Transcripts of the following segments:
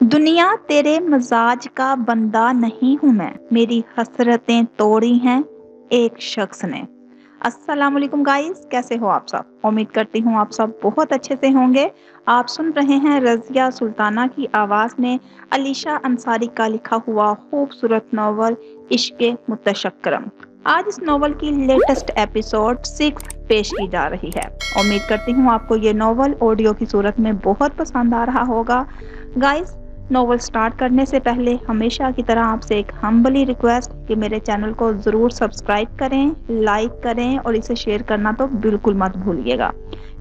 दुनिया तेरे मजाज का बंदा नहीं हूं मैं, मेरी हसरतें तोड़ी हैं एक शख्स ने। अस्सलाम वालेकुम गाइस, कैसे हो आप सब? उम्मीद करती हूँ आप सब बहुत अच्छे से होंगे। आप सुन रहे हैं रजिया सुल्ताना की आवाज में अलीशा अंसारी का लिखा हुआ खूबसूरत नॉवल इश्के मुतशक्करम। आज इस नॉवल की लेटेस्ट एपिसोड 6 पेश की जा रही है। उम्मीद करती हूँ आपको ये नॉवल ऑडियो की सूरत में बहुत पसंद आ रहा होगा। गाइस, नॉवल स्टार्ट करने से पहले हमेशा की तरह आपसे एक हम्बली रिक्वेस्ट कि मेरे चैनल को ज़रूर सब्सक्राइब करें, लाइक करें और इसे शेयर करना तो बिल्कुल मत भूलिएगा।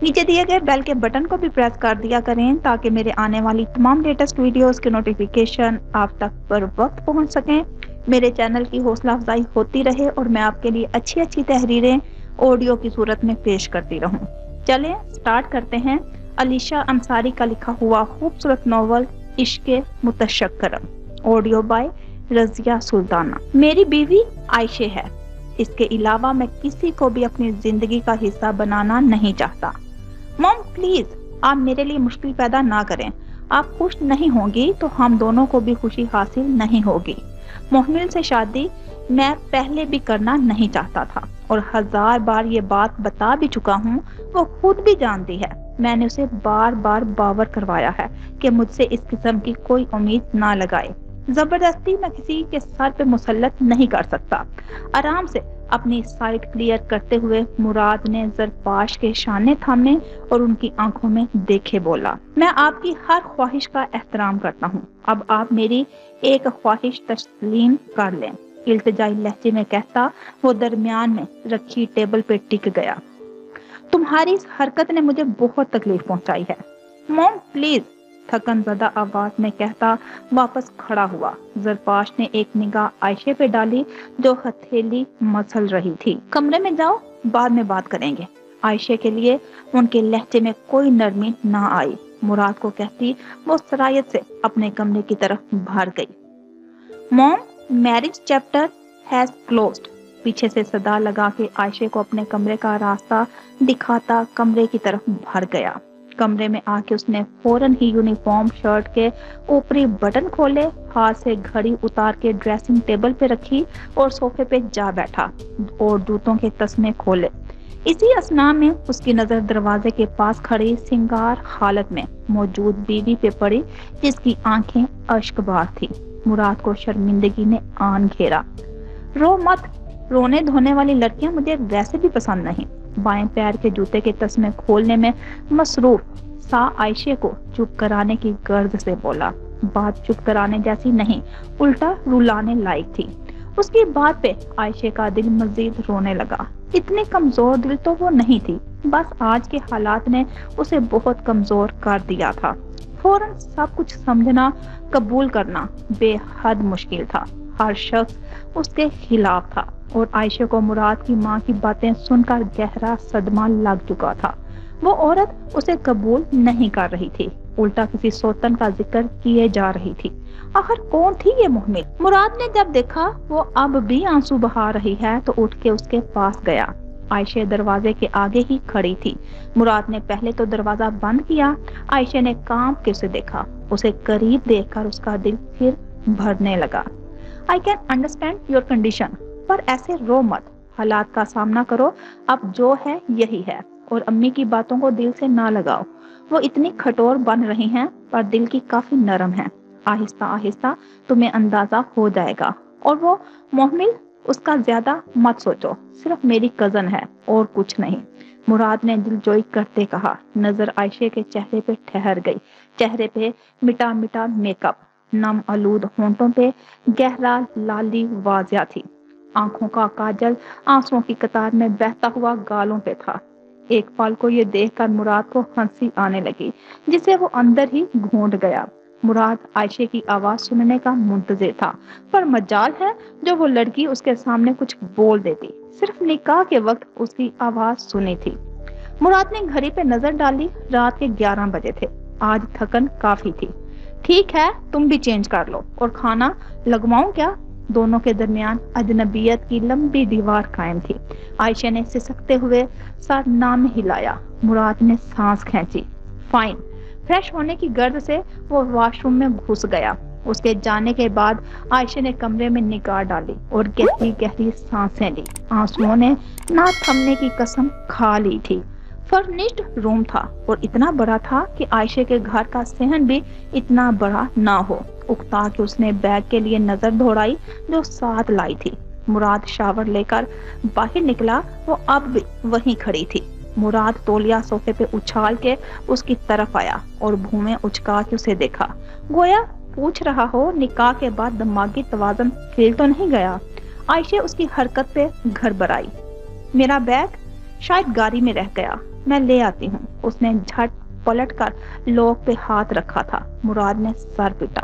नीचे दिए गए बेल के बटन को भी प्रेस कर दिया करें ताकि मेरे आने वाली तमाम लेटेस्ट वीडियोस के नोटिफिकेशन आप तक पर वक्त पहुंच सकें। मेरे चैनल की हौसला अफजाई होती रहे और मैं आपके लिए अच्छी अच्छी तहरीरें ऑडियो की सूरत में पेश करती रहूं। चलें स्टार्ट करते हैं अलीशा अंसारी का लिखा हुआ खूबसूरत नॉवल इश्के मुतशक्करम, ऑडियो बाय रजिया सुल्ताना। मेरी बीवी आयशे है। इसके अलावा मैं किसी को भी अपनी जिंदगी का हिस्सा बनाना नहीं चाहता। मॉम प्लीज, आप मेरे लिए मुश्किल पैदा ना करें। आप खुश नहीं होंगी तो हम दोनों को भी खुशी हासिल नहीं होगी। मोहमिल से शादी मैं पहले भी करना नहीं चाहता था और 1000 बार ये बात बता भी चुका हूँ। वो खुद भी जानती है। मैंने उसे बार बार बावर करवाया है कि मुझसे इस किस्म की कोई उम्मीद ना लगाए। जबरदस्ती मैं किसी के सर पे मुसल्लत नहीं कर सकता। आराम से अपनी साइड क्लियर करते हुए मुराद ने जरपाश के शाने थामे और उनकी आंखों में देखे बोला, मैं आपकी हर ख्वाहिश का एहतराम करता हूँ। अब आप मेरी एक ख्वाहिश तस्लीम कर लें। इल्तिजाई लहजे में कहता वो दरमियान में रखी टेबल पे टिक गया। तुम्हारी इस हरकत ने मुझे बहुत तकलीफ पहुंचाई है। मॉम प्लीज, थकन ज़दा आवाज में कहता वापस खड़ा हुआ। जरपाश ने एक निगाह आयशे पे डाली जो हथेली मसल रही थी। कमरे में जाओ, बाद में बात करेंगे। आयशे के लिए उनके लहजे में कोई नरमी ना आई। मुराद को कहती वो सरायत से अपने कमरे की तरफ भाग गई। Mom, marriage chapter has closed, पीछे से सदा लगा के आयशे को अपने कमरे का रास्ता दिखाता कमरे की तरफ भर गया। कमरे में आके उसने फौरन ही यूनिफॉर्म शर्ट के ऊपरी बटन खोले, हाथ से घड़ी उतार के ड्रेसिंग टेबल पे रखी और सोफे पे जा बैठा और जूतों के तस्मे खोले। इसी असना में उसकी नजर दरवाजे के पास खड़ी सिंगार हालत में मौजूद बीवी पे पड़ी जिसकी आंखें अश्कबार थी। मुराद को शर्मिंदगी ने आन घेरा। रो मत, रोने धोने वाली लड़कियां मुझे वैसे भी पसंद नहीं। बाएं पैर के जूते के तस्मे खोलने में मसरूफ सा आयशे को चुप कराने की गर्ज से बोला। बात चुप कराने जैसी नहीं, उल्टा रुलाने लायक थी। उसकी बात पे आयशे का दिल मजीद रोने लगा। इतनी कमजोर दिल तो वो नहीं थी, बस आज के हालात ने उसे बहुत कमजोर कर दिया था। फौरन सब कुछ समझना, कबूल करना बेहद मुश्किल था। हर शख्स उसके खिलाफ था और आयशे को मुराद की माँ की बातें सुनकर गहरा सदमा लग चुका था। वो औरत उसे कबूल नहीं कर रही थी, उल्टा किसी सौतन का जिक्र किए जा रही थी। आखिर कौन थी ये मोहम्मद? मुराद ने जब देखा वो अब भी आंसू बहा रही है तो उठ के उसके पास गया। आयशे दरवाजे के आगे ही खड़ी थी। मुराद ने पहले तो दरवाजा बंद किया। आयशे ने कांप के उसे देखा। उसे करीब देखकर उसका दिल फिर भरने लगा। I can understand your condition, पर ऐसे रो मत, हालात का सामना करो। अब जो है यही है और अम्मी की बातों को दिल से ना लगाओ। वो इतनी कठोर बन रही हैं पर दिल की काफी नरम है। आहिस्ता आहिस्ता तुम्हें अंदाजा हो जाएगा। और वो मोहमिल, उसका ज्यादा मत सोचो, सिर्फ मेरी कजन है और कुछ नहीं। मुराद ने दिलजोई करते कहा। नजर आयशे के चेहरे पे ठहर गई। चेहरे पे मिटा मिटा मेकअप, नम आलूद होंठों पे गहरा लाली वाजिया थी। आंखों का काजल आंसुओं की कतार में बहता हुआ गालों पे था। एक पल को ये देखकर मुराद को हंसी आने लगी जिसे वो अंदर ही घोंट गया। मुराद आयशे की आवाज सुनने का मुंतजिर था, पर मजाल है जो वो लड़की उसके सामने कुछ बोल देती। सिर्फ निकाह के वक्त उसकी आवाज सुनी थी। मुराद ने घड़ी पे नजर डाली। रात के 11 बजे थे। आज थकन काफी थी। ठीक है, तुम भी चेंज कर लो। और खाना लगवाऊं क्या? दोनों के दरमियान अजनबियत की लंबी दीवार कायम थी। आयशा ने सिसकते हुए सर ना में हिलाया। मुराद ने सांस खींची। फाइन, फ्रेश होने की गर्द से वो वॉशरूम में घुस गया। उसके जाने के बाद आयशा ने कमरे में निगाह डाली और गहरी गहरी सांसें ली। आंसुओं ने ना थमने की कसम खा ली थी। फर्निश्ड रूम था और इतना बड़ा था कि आयशा के घर का सहन भी इतना बड़ा ना हो। उकता के उसने बैग के लिए नजर दौड़ाई जो साथ लाई थी। मुराद शावर लेकर बाहर निकला, वो अब भी वहीं खड़ी थी। मुराद तौलिया सोफे पे उछाल के उसकी तरफ आया और भूं में उचका के उसे देखा, गोया पूछ रहा हो निकाह के बाद दिमागी तवाज़ुन हिल तो नहीं गया। आयशा उसकी हरकत पे घर बराई। मेरा बैग शायद गाड़ी में रह गया, मैं ले आती हूँ। उसने झट पलट कर लॉक पे हाथ रखा था। मुराद ने सर पीटा।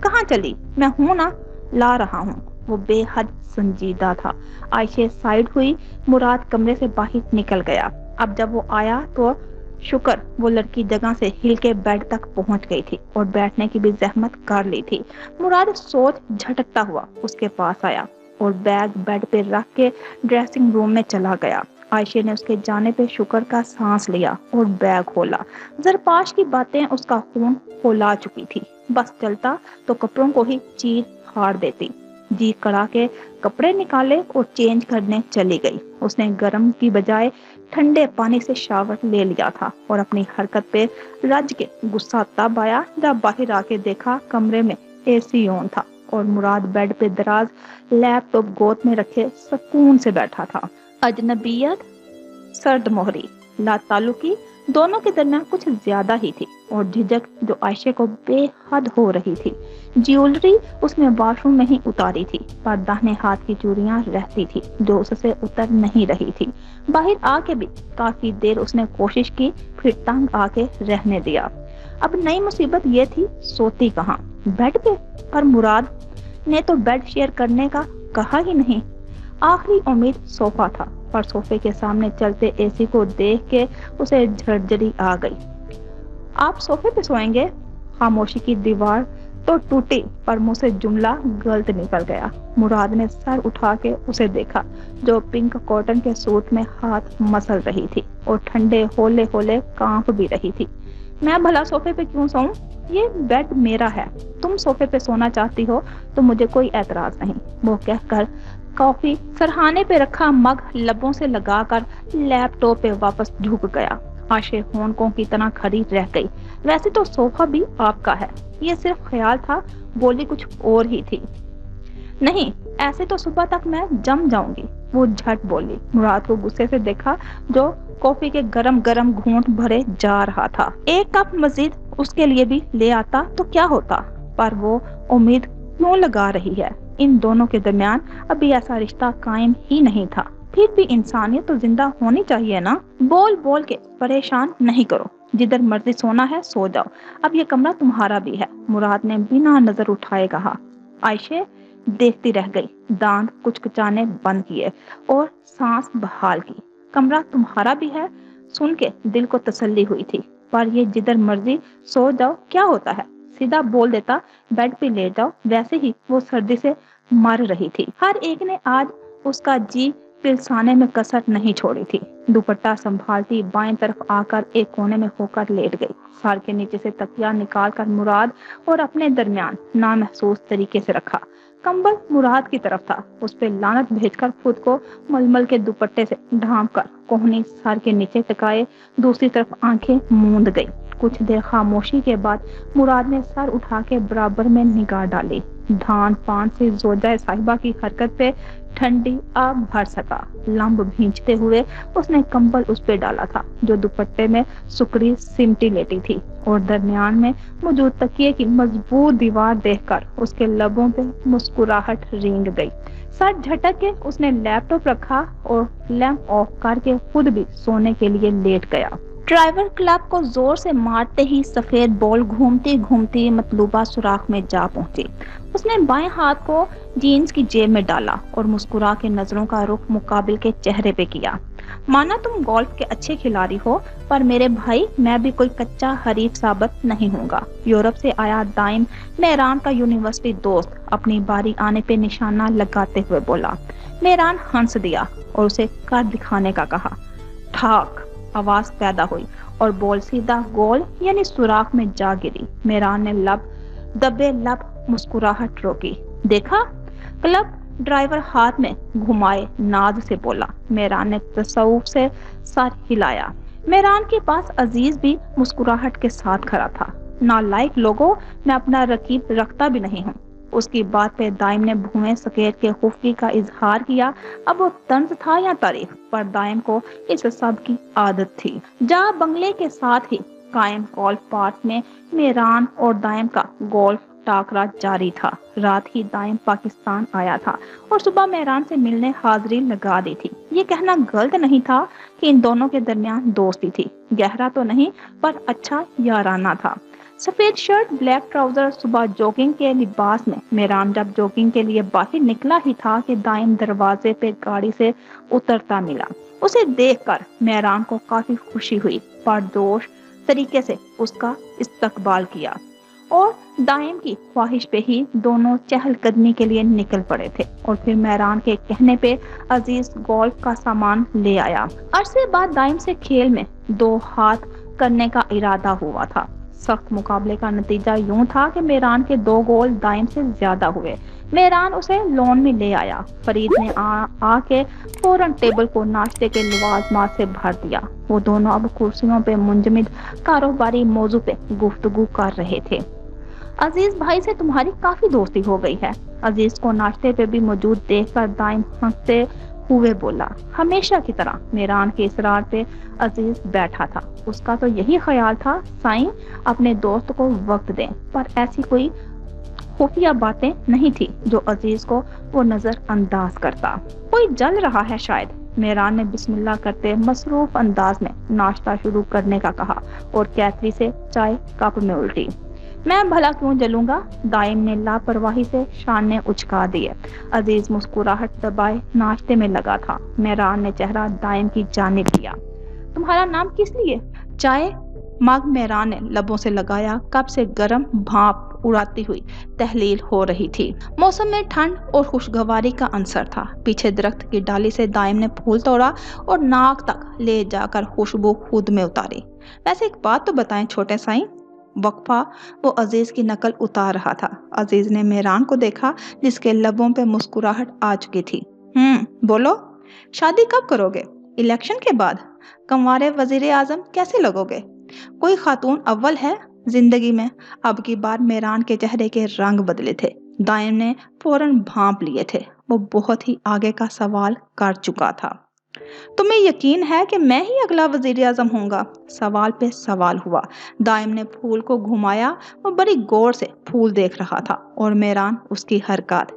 कहाँ चली? मैं हूं ना, ला रहा हूँ। वो बेहद संजीदा था। आयशा साइड हुई, मुराद कमरे से बाहर निकल गया। अब जब वो आया तो शुक्र वो लड़की जगह से हिल के बेड तक पहुंच गई थी और बैठने की भी जहमत कर ली थी। मुराद सोच झटकता हुआ उसके पास आया और बैग बेड पे रख के ड्रेसिंग रूम में चला गया। आयशा ने उसके जाने पे शुक्र का सांस लिया और बैग खोला। जरपाश की बातें उसका खून खौला चुकी थी। बस चलता तो कपड़ों को ही चीर फाड़ देती। जी कड़ा के कपड़े निकाले और चेंज करने चली गई। उसने गर्म की बजाय ठंडे पानी से शावर ले लिया था और अपनी हरकत पे रज के गुस्सा तब आया जब बाहर आके देखा कमरे में एसी ऑन था और मुराद बेड पे दराज लैपटॉप गोद में रखे सुकून से बैठा था। अजनबियत, सर्द मोहरी, लाताल्लुकी दोनों के दरमियान कुछ ज्यादा ही थी और झिझक जो आयशा को बेहद हो रही थी। ज्वेलरी उसने वॉशरूम में ही उतारी थी, पर दाहिने हाथ की चूड़ियां रहती थी जो उससे उतर नहीं रही थी। बाहर आके भी काफी देर उसने कोशिश की, फिर तंग आके रहने दिया। अब नई मुसीबत ये थी, सोती कहाँ? बेड पे। पर मुराद ने तो बेड शेयर करने का कहा ही नहीं। आखिरी उम्मीद सोफा था, पर सोफे के सामने चलते एसी को देख के उसे झरझरी आ गई। आप सोफे पे सोएंगे? खामोशी की दीवार तो टूटी, पर मुंह से जुमला गलत निकल गया। मुराद ने सर उठा के उसे देखा जो पिंक कॉटन के सूट में हाथ मसल रही थी और ठंडे होले होले कांप भी रही थी। मैं भला सोफे पे क्यों सोऊं? ये बेड मेरा है। तुम सोफे पे सोना चाहती हो तो मुझे कोई एतराज नहीं। वो कहकर कॉफी सरहाने पे रखा मग लबों से लगाकर लैपटॉप पे वापस झुक गया। आशा होंकों की तरह खड़ी रह गई। वैसे तो सोफा भी आपका है, ये सिर्फ ख्याल था। बोली कुछ और ही थी। नहीं, ऐसे तो सुबह तक मैं जम जाऊंगी, वो झट बोली। मुराद को गुस्से से देखा जो कॉफी के गरम गरम घूंट भरे जा रहा था। एक कप मजीद उसके लिए भी ले आता तो क्या होता, पर वो उम्मीद क्यों लगा रही है? इन दोनों के दरमियान अभी ऐसा रिश्ता कायम ही नहीं था। फिर भी इंसानियत तो जिंदा होनी चाहिए ना। बोल बोल के परेशान नहीं करो, जिधर मर्जी सोना है सो जाओ, अब ये कमरा तुम्हारा भी है, मुराद ने बिना नजर उठाए कहा। आयशा देखती रह गई, दांत कुचकुचाने बंद किए और सांस बहाल की। कमरा तुम्हारा भी है सुन के दिल को तसल्ली हुई थी, पर ये जिधर मर्जी सो जाओ क्या होता है? सीधा बोल देता बेड पे लेट जाओ। वैसे ही वो सर्दी से मर रही थी। हर एक ने आज उसका जी पिलसाने में कसर नहीं छोड़ी थी। दुपट्टा संभालती बाएं तरफ आकर एक कोने में होकर लेट गई। सर के नीचे से तकिया निकालकर मुराद और अपने दरमियान नामहसूस तरीके से रखा। कंबल मुराद की तरफ था, उस पे लानत भेजकर खुद को मलमल के दुपट्टे से ढांप कर कोहनी सर के नीचे टिकाए दूसरी तरफ आंखें मूंद गई। कुछ देर खामोशी के बाद मुराद ने सर उठा के बराबर में निगाह डाली। धान पान से जोजा साहिबा की हरकत पे ठंडी आग भर सका। लंब भींचते हुए उसने कंबल उस पे डाला था जो दुपट्टे में सुकड़ी सिमटी लेटी थी और दरमियान में मौजूद तकिए की मजबूत दीवार देखकर उसके लबों पे मुस्कुराहट रेंग गई। सर झटक के उसने लैपटॉप रखा और लैंप ऑफ करके खुद भी सोने के लिए लेट गया। ड्राइवर क्लब को जोर से मारते ही सफेद बॉल घूमती घूमती मतलूबा सुराख में जा पहुंची। उसने बाएं हाथ को जीन्स की जेब में डाला और मुस्कुरा के नजरों का रुख मुकाबिल के चेहरे पे किया। माना तुम गोल्फ के अच्छे खिलाड़ी हो, पर मेरे भाई मैं भी कोई कच्चा हरीफ साबित नहीं होगा। यूरोप से आया दाइम मेहरान का यूनिवर्सिटी दोस्त अपनी बारी आने पे निशाना लगाते हुए बोला। मेहरान हंस दिया और उसे कर दिखाने का कहा। ठाक आवाज पैदा हुई اور बॉल सीधा गोल यानी सुराख में जा गिरी। मेहरान ने दबे लब मुस्कुराहट रोकी। देखा? क्लब ड्राइवर हाथ में घुमाए नाज से बोला। मेहरान ने तसव्वुफ से सर हिलाया। मेहरान के पास अजीज भी मुस्कुराहट के साथ खड़ा था। नालायक लोगों, मैं अपना रकीब रखता भी नहीं हूँ। उसकी बात पे दाइम ने भुएं सकेत के खुफी का इजहार किया। अब वो तंज था या तारीफ, पर दाइम को इस सब की आदत थी। जहाँ बंगले के साथ ही कायम गोल्फ पार्क में मेहरान और दाइम का गोल्फ टाकरा जारी था। रात ही दाइम पाकिस्तान आया था और सुबह मेहरान से मिलने हाजिरी लगा दी थी। ये कहना गलत नहीं था कि इन दोनों के दरमियान दोस्ती थी। गहरा तो नहीं, पर अच्छा याराना था। सफेद शर्ट, ब्लैक ट्राउजर, सुबह जॉगिंग के लिबास में मेहरान जब जॉगिंग के लिए बाहर निकला ही था कि दाइम दरवाजे पे गाड़ी से उतरता मिला। उसे देखकर मेहरान को काफी खुशी हुई, पर जोश तरीके से उसका इस्तकबाल किया और दाइम की ख्वाहिश पे ही दोनों चहलकदमी के लिए निकल पड़े थे। और फिर मेहरान के कहने पे अजीज गोल्फ का सामान ले आया। अरसे बाद दाइम से खेल में 2 हाथ करने का इरादा हुआ था। सख्त मुकाबले का नतीजा यूं था कि मेहरान के 2 गोल दाइम से ज्यादा हुए। मेहरान उसे लोन में ले आया। फरीद ने आके फौरन टेबल को नाश्ते के लवाजमात से भर दिया। वो दोनों अब कुर्सियों पे मुंजमिद कारोबारी मौजू पे गुफ्तगू कर रहे थे। अजीज भाई से तुम्हारी काफी दोस्ती हो गई है। अजीज को नाश्ते पे भी मौजूद देखकर दाइम हंसते हुए बोला। हमेशा की तरह मेहरान के इसरार पे अजीज बैठा था। उसका तो यही ख्याल था साईं अपने दोस्त को वक्त दें, पर ऐसी कोई खुफिया बातें नहीं थी जो अजीज को वो नजर अंदाज करता। कोई जल रहा है शायद। मेहरान ने बिस्मिल्लाह करते मसरूफ अंदाज में नाश्ता शुरू करने का कहा और कैथरी से चाय कप में उल्टी। मैं भला क्यों जलूंगा? दाइम ने लापरवाही से शाने उचका दिए। अजीज मुस्कुराहट दबाए नाश्ते में लगा था। मेहरान ने चेहरा दाइम की जानिब किया। तुम्हारा नाम किस लिए? चाय मग मेहरान ने लबों से लगाया। कप से गर्म भाप उड़ाती हुई तहलील हो रही थी। मौसम में ठंड और खुशगवारी का अंसर था। पीछे दरख्त की डाली से दाइम ने फूल तोड़ा और नाक तक ले जाकर खुशबू खुद में उतारी। वैसे एक बात तो बताएं छोटे साईं। वक्फा वो अजीज की नकल उतार रहा था। अजीज ने मेहरान को देखा जिसके लबों पे मुस्कुराहट आ चुकी थी। बोलो, शादी कब करोगे? इलेक्शन के बाद? कंवारे वजीर आजम कैसे लगोगे? कोई खातून अव्वल है जिंदगी में? अब की बार मेहरान के चेहरे के रंग बदले थे। दाइम ने फौरन भांप लिए थे। वो बहुत ही आगे का सवाल कर चुका था। तुम्हें यकीन है कि मैं ही अगला वजीर आजम होऊंगा? सवाल पे सवाल हुआ। दाइम ने फूल को घुमाया। वो बड़ी गौर से फूल देख रहा था और मेहरान उसकी हरकत।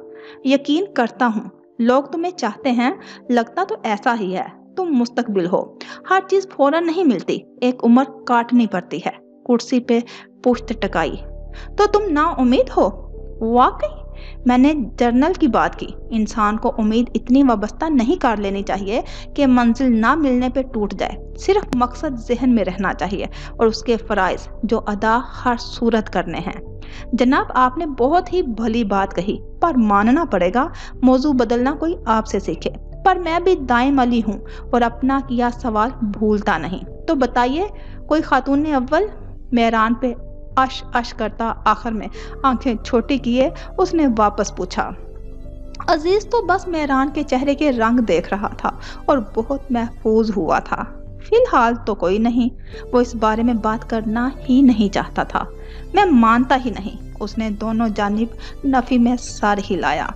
यकीन करता हूँ, लोग तुम्हें चाहते हैं। लगता तो ऐसा ही है। तुम मुस्तकबिल हो। हर चीज फौरन नहीं मिलती, एक उम्र काटनी पड़ती है। कुर्सी पे पुश्त टकाई। तो तुम ना उम्मीद हो? वाकई? मैंने जर्नल की बात की। इंसान को उम्मीद इतनी वाबस्ता नहीं कर लेनी चाहिए कि मंजिल ना मिलने पे टूट जाए। सिर्फ मकसद जहन में रहना चाहिए और उसके फराइज जो अदा हर सूरत करने हैं। जनाब, आपने बहुत ही भली बात कही, पर मानना पड़ेगा मौजू बदलना कोई आपसे सीखे। पर मैं भी दाइम अली हूँ और अपना किया सवाल भूलता नहीं। तो बताइए, कोई खातून ने अव्वल? मेहरान पे अश अश करता आखिर में आंखें छोटी किए उसने वापस पूछा। अजीज तो बस मेहरान के चेहरे के रंग देख रहा था और बहुत महफूज हुआ था। फिलहाल तो कोई नहीं। वो इस बारे में बात करना ही नहीं चाहता था। मैं मानता ही नहीं। उसने दोनों जानिब नफी में सर हिलाया।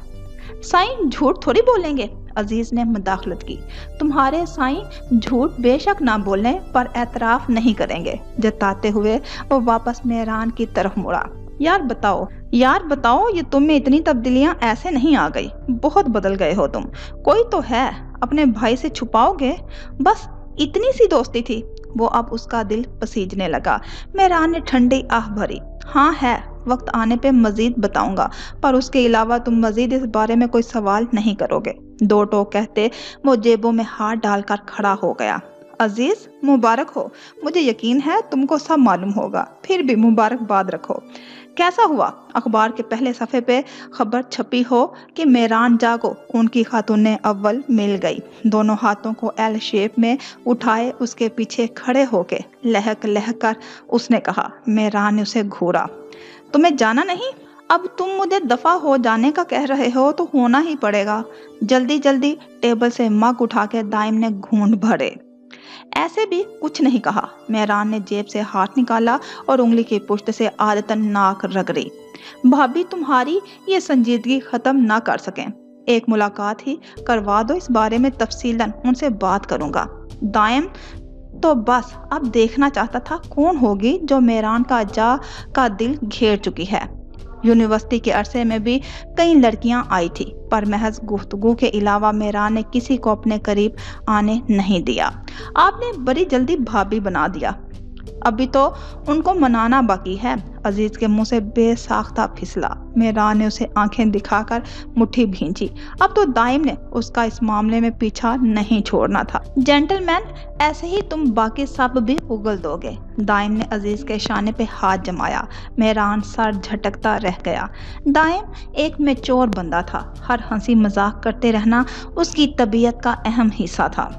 साईं झूठ थोड़ी बोलेंगे, अजीज ने मुदाखलत की। तुम्हारे साईं झूठ बेशक ना बोलें, पर एतराफ नहीं करेंगे। जताते हुए वो वापस मेहरान की तरफ मुड़ा। यार बताओ, ये तुम में इतनी तब्दीलियां ऐसे नहीं आ गई। बहुत बदल गए हो तुम। कोई तो है, अपने भाई से छुपाओगे? बस इतनी सी दोस्ती थी। वो अब उसका दिल पसीजने लगा। मेहरान ने ठंडी आह भरी। हाँ है, वक्त आने पे मजीद बताऊंगा, पर उसके अलावा तुम मजीद इस बारे में कोई सवाल नहीं करोगे। 2 टोक कहते वो जेबों में हाथ डालकर खड़ा हो गया। अजीज मुबारक हो, मुझे यकीन है तुमको सब मालूम होगा, फिर भी मुबारकबाद रखो। कैसा हुआ अखबार के पहले सफ़े पे खबर छपी हो कि मेहरान जागो उनकी खातून अव्वल मिल गई। दोनों हाथों को एल शेप में उठाए उसके पीछे खड़े होके लहक लहक कर उसने कहा। मेहरान ने उसे घूरा। तुम्हें जाना नहीं? अब तुम मुझे दफा हो जाने का कह रहे हो तो होना ही पड़ेगा। जल्दी जल्दी टेबल से मग उठा के दाइम ने घूंट भरे। ऐसे भी कुछ नहीं कहा। मेहरान ने जेब से हाथ निकाला और उंगली की पुष्ट से आदतन नाक रगड़ी। भाभी तुम्हारी ये संजीदगी खत्म ना कर सकें। एक मुलाकात ही करवा दो, इस बारे में तफसीलन उनसे बात करूंगा। दाइम तो बस अब देखना चाहता था कौन होगी जो मेहरान का दिल घेर चुकी है। यूनिवर्सिटी के अरसे में भी कई लड़कियां आई थी, पर महज गुफ्तगू के अलावा मेहरान ने किसी को अपने करीब आने नहीं दिया। आपने बड़ी जल्दी भाभी बना दिया, अभी तो उनको मनाना बाकी है। अजीज के मुंह से बेसाख्ता फिसला। मेहरान ने उसे आंखें दिखाकर मुट्ठी भींची। अब तो दाइम ने उसका इस मामले में पीछा नहीं छोड़ना था। जेंटलमैन, ऐसे ही तुम बाकी सब भी उगल दोगे। दाइम ने अजीज के शाने पे हाथ जमाया। मेहरान सर झटकता रह गया। दाइम एक मैच्योर बंदा था। हर हंसी मजाक करते रहना उसकी तबीयत का अहम हिस्सा था।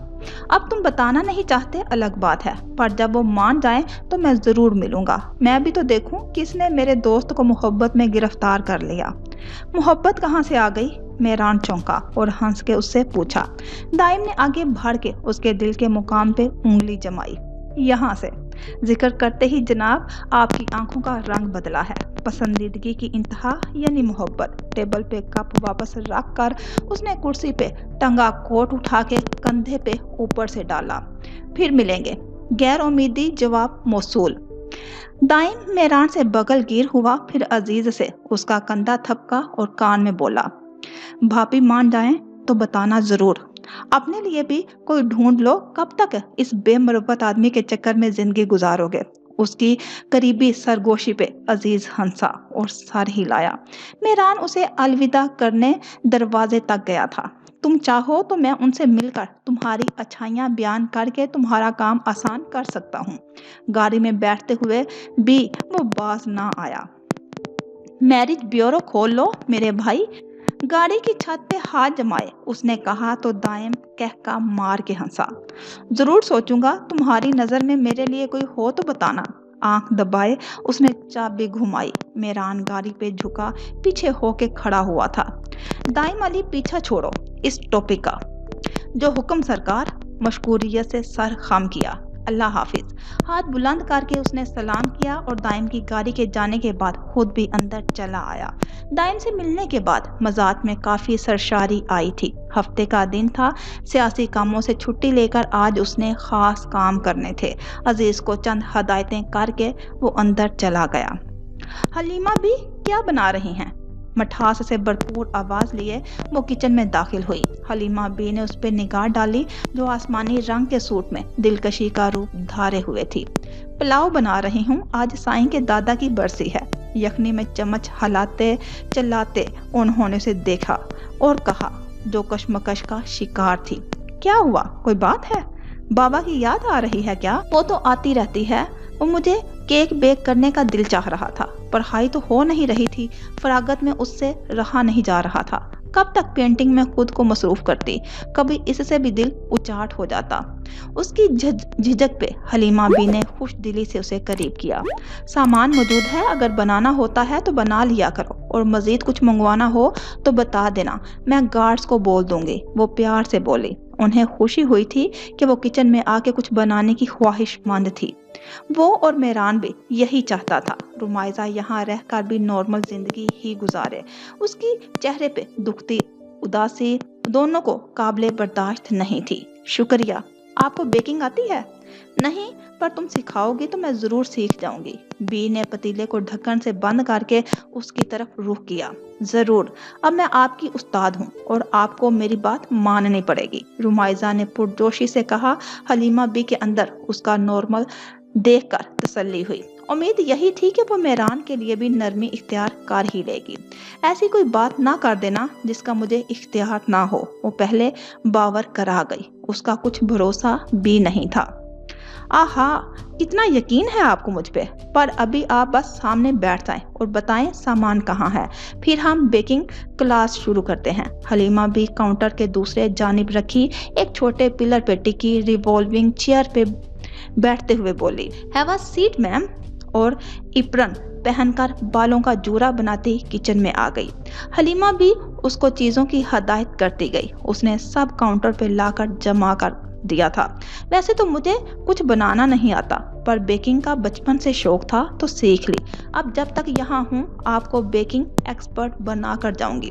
अब तुम बताना नहीं चाहते अलग बात है, पर जब वो मान जाए तो मैं जरूर मिलूंगा। मैं भी तो देखूं किसने मेरे दोस्त को मोहब्बत में गिरफ्तार कर लिया। मोहब्बत कहाँ से आ गई? मेहरान चौंका और हंस के उससे पूछा। दाइम ने आगे बढ़ के उसके दिल के मुकाम पे उंगली जमाई। यहाँ से जिक्र करते ही जनाब आपकी आंखों का रंग बदला है। पसंदीदगी की इंतहा यानी मोहब्बत। टेबल पे कप वापस रख कर उसने कुर्सी पे टंगा कोट उठा के कंधे पे ऊपर से डाला। फिर मिलेंगे। गैर उम्मीदी जवाब मौसूल। दाइम मेहरान से बगल गिर हुआ, फिर अजीज से उसका कंधा थपका और कान में बोला, भाभी मान जाएं तो बताना जरूर। अपने लिए भी कोई ढूंढ लो। कब तक इस बेमरबत आदमी के चक्कर में जिंदगी गुजारोगे? उसकी करीबी सरगोशी पे अजीज हंसा और सर हिलाया। मेहरान उसे अलविदा करने दरवाजे तक गया था। तुम चाहो तो मैं उनसे मिलकर तुम्हारी अच्छाइयां बयान करके तुम्हारा काम आसान कर सकता हूँ। गाड़ी में बैठते हुए भी वो बाज ना आया। मैरिज ब्यूरो खोल लो मेरे भाई। गाड़ी की छत पे हाथ जमाए उसने कहा तो दाइम कहका मार के हंसा। जरूर सोचूंगा। तुम्हारी नजर में मेरे लिए कोई हो तो बताना। आंख दबाए उसने चाबी घुमाई। मेहरान गाड़ी पे झुका पीछे होके खड़ा हुआ था। दाइम अली पीछा छोड़ो इस टॉपिक का। जो हुक्म सरकार। मशकूरियत से सर खम किया। अल्लाह हाफिज। हाथ बुलंद करके उसने सलाम किया और दाइम की गाड़ी के जाने के बाद खुद भी अंदर चला आया। दाइम से मिलने के बाद मजाक में काफी सरशारी आई थी। हफ्ते का दिन था। सियासी कामों से छुट्टी लेकर आज उसने खास काम करने थे। अजीज को चंद हदायतें करके वो अंदर चला गया। हलीमा भी क्या बना रही हैं? मठास से भरपूर आवाज लिए वो किचन में दाखिल हुई। हलीमा बी ने उस पर निगाह डाली जो आसमानी रंग के सूट में दिलकशी का रूप धारे हुए थी। पुलाव बना रही हूँ, आज साईं के दादा की बरसी है। यखनी में चम्मच हलाते चलाते उन्होंने उसे देखा और कहा जो कशमकश का शिकार थी। क्या हुआ, कोई बात है? बाबा की याद आ रही है क्या? वो तो आती रहती है। वो मुझे केक बेक करने का दिल चाह रहा था, पढ़ाई तो हो नहीं रही थी। फरागत में उससे रहा नहीं जा रहा था। कब तक पेंटिंग में खुद को मसरूफ करती? कभी इससे भी दिल उचाट हो जाता। उसकी झिझक पे हलीमा बी ने खुश दिली से उसे करीब किया। सामान मौजूद है, अगर बनाना होता है तो बना लिया करो, और मजीद कुछ मंगवाना हो तो बता देना, मैं गार्ड्स को बोल दूंगी। वो प्यार से बोली। उन्हें खुशी हुई थी कि वो किचन में आके कुछ बनाने की ख्वाहिशमंद थी। वो और मेहरान भी यही चाहता था। रुमाइजा यहाँ रहकर भी नॉर्मल जिंदगी ही गुजारे। उसकी चेहरे पे दुखती उदासी दोनों को काबिले बर्दाश्त नहीं थी। शुक्रिया। आपको बेकिंग आती है? नहीं, पर तुम सिखाओगी तो मैं जरूर सीख जाऊंगी। बी ने पतीले को ढक्कन से बंद करके उसकी तरफ रुख किया। जरूर, अब मैं आपकी उस्ताद हूँ और आपको मेरी बात माननी पड़ेगी, रुमाइजा ने पुरजोशी से कहा। हलीमा बी के अंदर उसका नॉर्मल देखकर तसल्ली हुई امید یہی تھی کہ وہ میران کے لیے بھی نرمی اختیار کر ہی لے گی۔ ایسی کوئی بات نہ کر دینا جس کا مجھے اختیار نہ ہو۔ وہ پہلے باور کرا گئی، اس کا کچھ بھروسہ بھی نہیں تھا۔ آہا، کتنا یقین ہے آپ کو مجھ پہ، پر ابھی آپ بس سامنے بیٹھ جائیں اور بتائیں سامان کہاں ہے، پھر ہم بیکنگ کلاس شروع کرتے ہیں۔ حلیمہ بھی کاؤنٹر کے دوسرے جانب رکھی ایک چھوٹے پلر پہ ٹکی ریوالونگ چیئر پہ بیٹھتے ہوئے بولی، ہیو اے سیٹ میم، اور اپرن پہن کر بالوں کا جورا بناتی کچن میں آ گئی۔ حلیمہ بھی اس کو چیزوں کی ہدایت کرتی گئی۔ اس نے سب کاؤنٹر پہ لا کر جمع کر دیا تھا۔ ویسے تو مجھے کچھ بنانا نہیں آتا، پر بیکنگ کا بچپن سے شوق تھا تو سیکھ لی۔ اب جب تک یہاں ہوں آپ کو بیکنگ ایکسپرٹ بنا کر جاؤں گی۔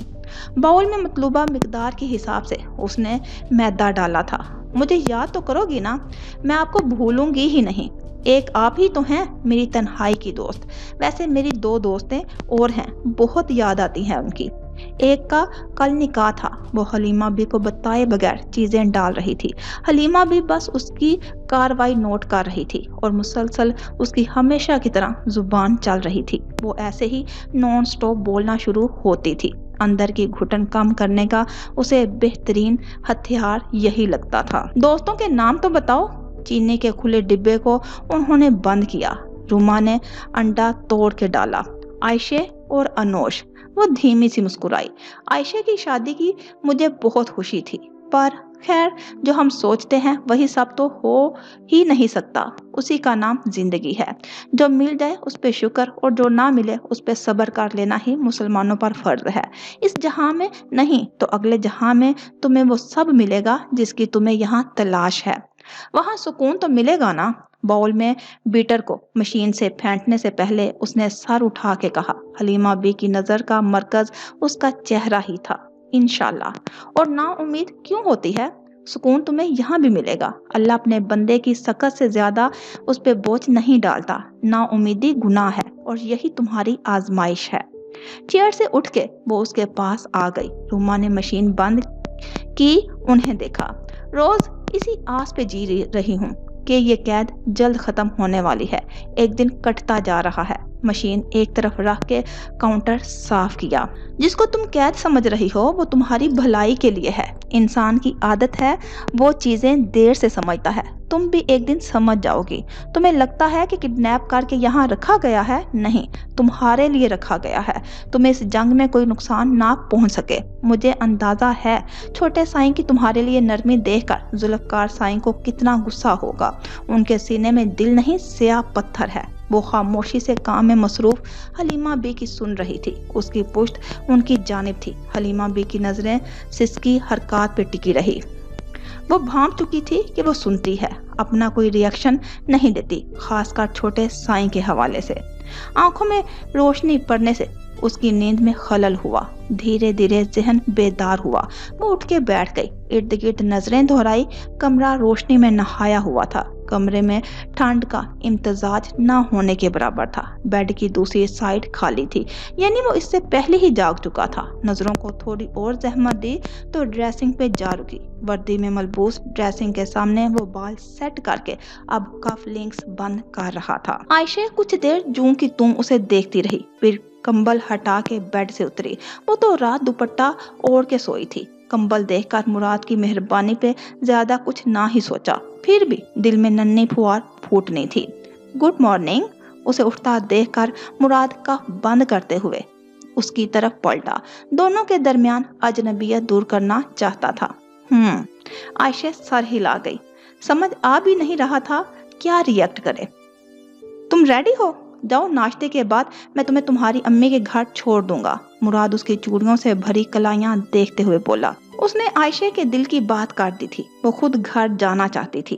باؤل میں مطلوبہ مقدار کے حساب سے اس نے میدا ڈالا تھا۔ مجھے یاد تو کرو گی نا، میں آپ کو بھولوں گی ہی نہیں۔ ایک آپ ہی تو ہیں میری تنہائی کی دوست۔ ویسے میری 2 دوستیں اور ہیں، بہت یاد آتی ہیں ان کی۔ ایک کا کل نکاح تھا۔ وہ حلیمہ بھی کو بتائے بغیر چیزیں ڈال رہی تھی۔ حلیمہ بھی بس اس کی کاروائی نوٹ کر رہی تھی اور مسلسل اس کی ہمیشہ کی طرح زبان چل رہی تھی۔ وہ ایسے ہی نان سٹاپ بولنا شروع ہوتی تھی۔ اندر کی گھٹن کم کرنے کا اسے بہترین ہتھیار یہی لگتا تھا۔ دوستوں کے نام تو بتاؤ۔ چینی کے کھلے ڈبے کو انہوں نے بند کیا۔ روما نے انڈا توڑ کے ڈالا، عائشہ اور انوش۔ وہ دھیمی سی مسکرائی۔ عائشہ کی شادی کی مجھے بہت خوشی تھی، پر خیر جو ہم سوچتے ہیں وہی سب تو ہو ہی نہیں سکتا۔ اسی کا نام زندگی ہے۔ جو مل جائے اس پہ شکر، اور جو نہ ملے اس پہ صبر کر لینا ہی مسلمانوں پر فرض ہے۔ اس جہاں میں نہیں تو اگلے جہاں میں تمہیں وہ سب ملے گا جس کی تمہیں یہاں تلاش ہے۔ وہاں سکون تو ملے گا نا۔ باؤل میں بیٹر کو مشین سے پھینکنے سے پہلے اس نے سر اٹھا کے کہا۔ حلیمہ بی کی نظر کا مرکز اس کا چہرہ ہی تھا۔ انشاءاللہ۔ اور نا امید کیوں ہوتی ہے؟ سکون تمہیں یہاں بھی ملے گا۔ اللہ اپنے بندے کی سکت سے زیادہ اس پہ بوجھ نہیں ڈالتا۔ نا امیدی گناہ ہے اور یہی تمہاری آزمائش ہے۔ چیئر سے اٹھ کے وہ اس کے پاس آ گئی۔ روما نے مشین بند کی، انہیں دیکھا۔ روز اسی آس پہ جی رہی ہوں کہ یہ قید جلد ختم ہونے والی ہے، ایک دن کٹتا جا رہا ہے۔ مشین ایک طرف رکھ کے کاؤنٹر صاف کیا۔ جس کو تم قید سمجھ رہی ہو وہ تمہاری بھلائی کے لیے ہے۔ انسان کی عادت ہے وہ چیزیں دیر سے سمجھتا ہے۔ تم بھی ایک دن سمجھ جاؤ گی۔ تمہیں لگتا ہے کہ کڈنیپ کر کے یہاں رکھا گیا ہے، نہیں، تمہارے لیے رکھا گیا ہے۔ تمہیں اس جنگ میں کوئی نقصان نہ پہنچ سکے۔ مجھے اندازہ ہے چھوٹے سائیں کی تمہارے لیے نرمی دیکھ کر ذوالفقار سائیں کو کتنا غصہ ہوگا۔ ان کے سینے میں دل نہیں، سیاہ پتھر ہے۔ وہ خاموشی سے کام میں مصروف حلیمہ بی کی سن رہی تھی۔ اس کی پشت ان کی جانب تھی۔ حلیمہ بی کی نظریں سسکی حرکات پہ ٹکی رہی۔ وہ بھانپ چکی تھی کہ وہ سنتی ہے، اپنا کوئی ری ایکشن نہیں دیتی، خاص کر چھوٹے سائیں کے حوالے سے۔ آنکھوں میں روشنی پڑنے سے اس کی نیند میں خلل ہوا۔ دھیرے دھیرے ذہن بیدار ہوا۔ وہ اٹھ کے بیٹھ گئی، ارد گرد نظریں دہرائی۔ کمرہ روشنی میں نہایا ہوا تھا۔ کمرے میں ٹھنڈ کا امتزاج نہ ہونے کے برابر تھا۔ بیڈ کی دوسری سائیڈ خالی تھی، یعنی وہ اس سے پہلے ہی جاگ چکا تھا۔ نظروں کو تھوڑی اور زحمت دی تو ڈریسنگ پہ جا رکی۔ وردی میں ملبوس ڈریسنگ کے سامنے وہ بال سیٹ کر کے اب کف لنکس بند کر رہا تھا۔ عائشہ کچھ دیر جوں کی تم اسے دیکھتی رہی، پھر کمبل ہٹا کے بیڈ سے اتری۔ وہ تو رات دوپٹہ اوڑھ کے سوئی تھی۔ کمبل دیکھ کر مراد کی مہربانی پہ زیادہ کچھ نہ ہی سوچا، پھر بھی دل میں ننھی پھوار پھوٹنی تھی۔ Good morning. اسے اٹھتا دیکھ کر مراد کف بند کرتے ہوئے اس کی طرف پلٹا، دونوں کے درمیان اجنبیت دور کرنا چاہتا تھا۔ عائشہ سر ہلا گئی، سمجھ آ بھی نہیں رہا تھا کیا ریئیکٹ کرے۔ تم ریڈی ہو؟ جاؤ، ناشتے کے بعد میں تمہیں تمہاری امی کے گھر چھوڑ دوں گا۔ مراد اس کی چوڑیوں سے بھری کلائیاں دیکھتے ہوئے بولا۔ اس نے عائشہ کے دل کی بات کاٹ دی تھی۔ وہ خود گھر جانا چاہتی تھی۔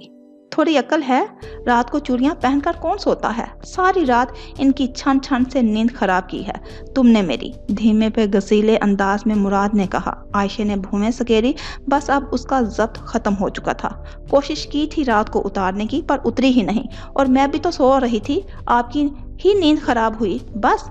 تھوڑی عقل ہے؟ رات کو چوڑیاں پہن کر کون سوتا ہے؟ ساری رات ان کی چھن چھن سے نیند خراب کی ہے تم نے میری، دھیمے پہ گسیلے انداز میں مراد نے کہا۔ عائشہ نے بھویں سکیری، بس اب اس کا ضبط ختم ہو چکا تھا۔ کوشش کی تھی رات کو اتارنے کی، پر اتری ہی نہیں، اور میں بھی تو سو رہی تھی، آپ کی ہی نیند خراب ہوئی بس۔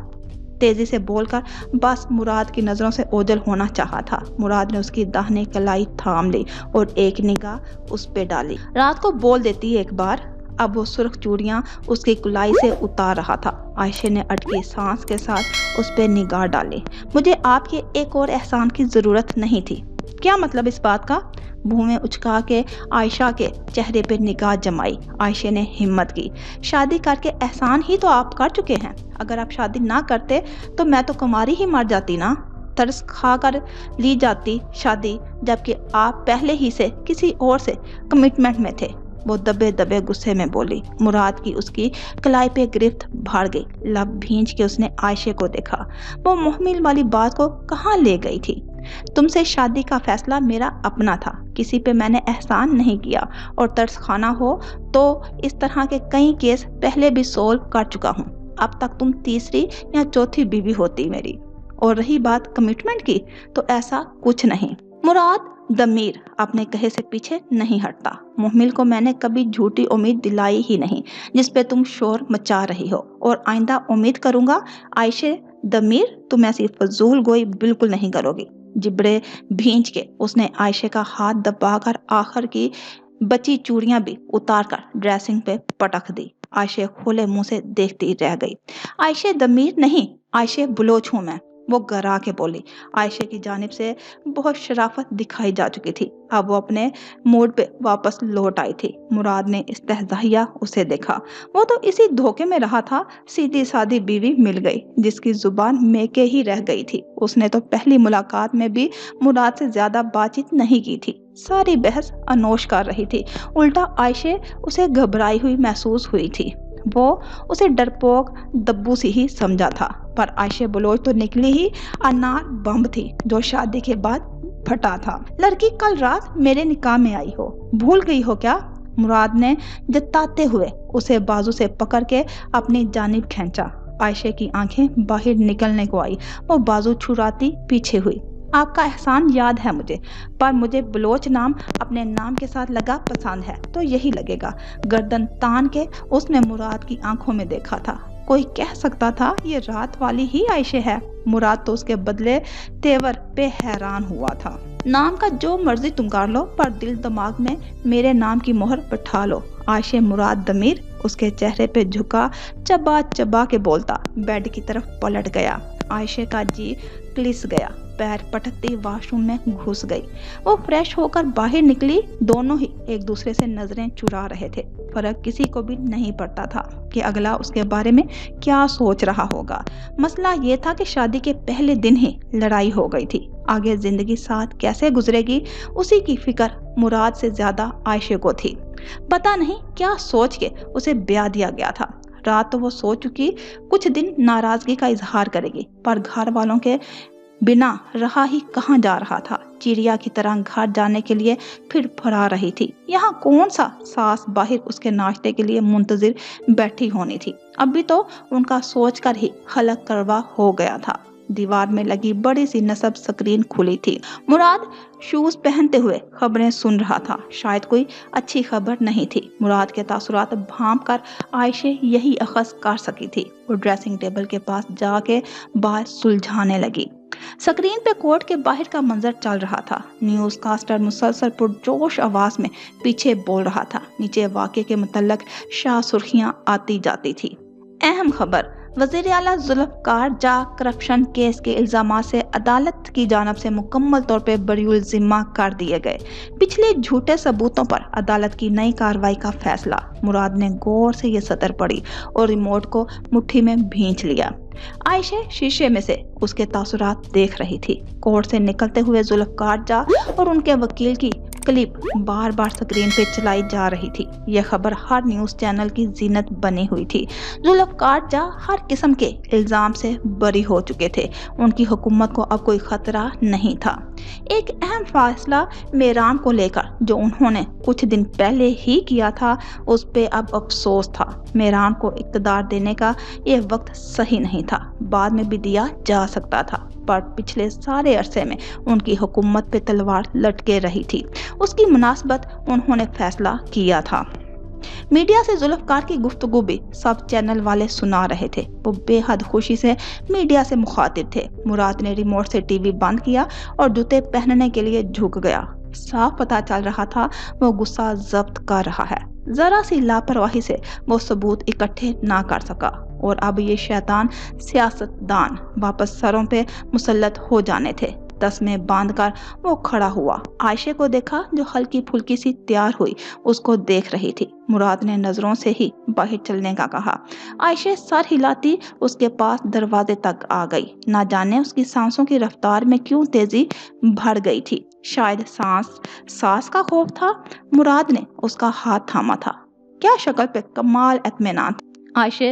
تیزی سے بول کر بس مراد کی نظروں سے اوجھل ہونا چاہا تھا۔ مراد نے اس کی داہنی کلائی تھام لی اور ایک نگاہ اس پہ ڈالی۔ رات کو بول دیتی ایک بار، अब वो सुर्ख चूड़ियां उसकी कुलाई से उतार रहा था। आयशा ने अटकी सांस के साथ उस पर निगाह डाली। मुझे आपके एक और एहसान की जरूरत नहीं थी। क्या मतलब इस बात का? भूमि उचका के आयशा के चेहरे पर निगाह जमाई। आयशा ने हिम्मत की। शादी करके एहसान ही तो आप कर चुके हैं। अगर आप शादी ना करते तो मैं तो कुंवारी ही मर जाती ना, तरस खा कर ली जाती शादी, जबकि आप पहले ही से किसी और से कमिटमेंट में थे। वो दबे दबे गुस्से में बोली। मुराद की उसकी कलाई पे गिरफ्त भाड़ गई। लब भींच के उसने आयशा को देखा। वो मुहमिल वाली बात को कहाँ ले गई थी? तुमसे शादी का फैसला मेरा अपना था, किसी पे मैंने एहसान नहीं किया। और तरस खाना हो तो इस तरह के कई केस पहले भी सोल्व कर चुका हूँ। अब तक तुम तीसरी या चौथी बीवी होती मेरी। और रही बात कमिटमेंट की, तो ऐसा कुछ नहीं। मुराद दमीर अपने कहे से पीछे नहीं हटता। मुहमिल को मैंने कभी झूठी उम्मीद दिलाई ही नहीं जिस पे तुम शोर मचा रही हो, और आइंदा उम्मीद करूंगा आयशा दमीर तुम ऐसी फजूल गोई बिल्कुल नहीं करोगी। जिब्रे भींच के उसने आयशा का हाथ दबाकर आखिर की बची चूड़ियां भी उतार कर ड्रेसिंग पे पटक दी। आयशा खुले मुंह से देखती रह गई। आयशा दमीर नहीं, आयशा बलोच हूं मैं, वो गरा के बोली। आयशा की जानिब से बहुत शराफत दिखाई जा चुकी थी। अब वो अपने मूड पे वापस लौट आई थी। मुराद ने इस्तेहज़ाहिया उसे देखा। वो तो इसी धोखे में रहा था, सीधी सादी बीवी मिल गई जिसकी जुबान मेके ही रह गई थी। उसने तो पहली मुलाकात में भी मुराद से ज्यादा बातचीत नहीं की थी। सारी बहस अनोश कर रही थी। उल्टा आयशा उसे घबराई हुई महसूस हुई थी। वो उसे डरपोक दब्बू सी ही समझा था, पर आयशा बलोच तो निकली ही अनार बम थी जो शादी के बाद फटा था। लड़की कल रात मेरे निकाह में आई हो, भूल गई हो क्या? मुराद ने जताते हुए उसे बाजू से पकड़ के अपनी जानिब खींचा। आयशा की आंखें बाहर निकलने को आई। वो बाजू छुराती पीछे हुई। आपका एहसान याद है मुझे, पर मुझे बलोच नाम अपने नाम के साथ लगा पसंद है तो यही लगेगा। गर्दन तान के उसने मुराद की आंखों में देखा था। कोई कह सकता था ये रात वाली ही आयशा है। मुराद तो उसके बदले तेवर पे हैरान हुआ था। नाम का जो मर्जी तुम कर लो, पर दिल दिमाग में मेरे नाम की मोहर बैठा लो। आयशा मुराद दमीर उसके चेहरे पे झुका चबा चबा के बोलता बेड की तरफ पलट गया। आयशा का जी क्लिस गया, पैर पटकती वॉशरूम में घुस गई। वो फ्रेश होकर बाहर निकली। दोनों ही एक दूसरे से नजरें चुरा रहे थे। फर्क किसी को भी नहीं पड़ता था कि अगला उसके बारे में क्या सोच रहा होगा। मसला ये था कि शादी के पहले दिन ही लड़ाई हो गई थी। आगे जिंदगी साथ कैसे गुजरेगी उसी की फिक्र मुराद से ज्यादा आयशा को थी। पता नहीं क्या सोच के उसे ब्याह दिया गया था। रात तो वो सो चुकी, कुछ दिन नाराजगी का इजहार करेगी, पर घर वालों के बिना रहा ही कहाँ जा रहा था। चिड़िया की तरह घर जाने के लिए फिर फरा रही थी। यहाँ कौन सा सास बाहर उसके नाश्ते के लिए मुंतजिर बैठी होनी थी। अभी तो उनका सोचकर ही हलक करवा हो गया था। दीवार में लगी बड़ी सी नस्ब स्क्रीन खुली थी। मुराद शूज पहनते हुए खबरें सुन रहा था। शायद कोई अच्छी खबर नहीं थी। मुराद के तासुरात भांप कर आयशा यही अखज़ कर सकी थी। वो ड्रेसिंग टेबल के पास जाके बाल सुलझाने लगी। स्क्रीन पे कोर्ट के बाहर का मंजर चल रहा था। न्यूज कास्टर मुसलसल पुरजोश आवाज में पीछे बोल रहा था। नीचे वाक़े के मुतल्लक शाह सुर्खियां आती जाती थी। अहम खबर, वज़ीर आला जुल्फ़कार जा करप्शन केस के इल्जाम से अदालत की जानिब से मुकम्मल तौर पर बरीउल ज़िम्मा कर दिए गए। पिछले झूठे सबूतों पर अदालत की नई कार्रवाई का फैसला। मुराद ने गौर से ये सतर पढ़ी और रिमोट को मुट्ठी में भींच लिया। आयशा शीशे में से उसके तासुरात देख रही थी। कोर्ट से निकलते हुए जुल्फ़कार जा और उनके वकील की क्लिप बार बार स्क्रीन पे चलाई जा रही थी। यह खबर हर न्यूज चैनल की जीनत बनी हुई थी। जुल्फ़कार जा हर किस्म के इल्जाम से बरी हो चुके थे। उनकी हुकूमत को अब कोई खतरा नहीं था। एक अहम फैसला मेरान को लेकर जो उन्होंने कुछ दिन पहले ही किया था, उस पे अब अफसोस था। मेरान को इक़्तिदार देने का यह वक्त सही नहीं था। बाद में भी दिया जा सकता था, पर पिछले सारे अरसे में उनकी हुकूमत पे तलवार लटके रही थी। उसकी मुनासबत उन्होंने फैसला किया था। मीडिया से जुल्फ़कार की गुफ्तगू भी सब चैनल वाले सुना रहे थे। वो बेहद खुशी से मीडिया से मुखातिब थे। मुराद ने रिमोट से टीवी बंद किया और जूते पहनने के लिए झुक गया। साफ पता चल रहा था वो गुस्सा जब्त कर रहा है। जरा सी लापरवाही से वो सबूत इकट्ठे ना कर सका और अब ये शैतान सियासतदान वापस सरों पे मुसल्लत हो जाने थे। तस्मे बांधकर वो खड़ा हुआ, आयशे को देखा जो हल्की फुल्की सी तैयार हुई उसको देख रही थी। मुराद ने नजरों से ही बाहर चलने का कहा। आयशे सर हिलाती उसके पास दरवाजे तक आ गई। ना जाने उसकी सांसों की रफ्तार में क्यों तेजी भर गई थी। शायद सांस का खौफ था। मुराद ने उसका हाथ थामा था। क्या शक्ल पे कमाल इत्मीनान। आयशे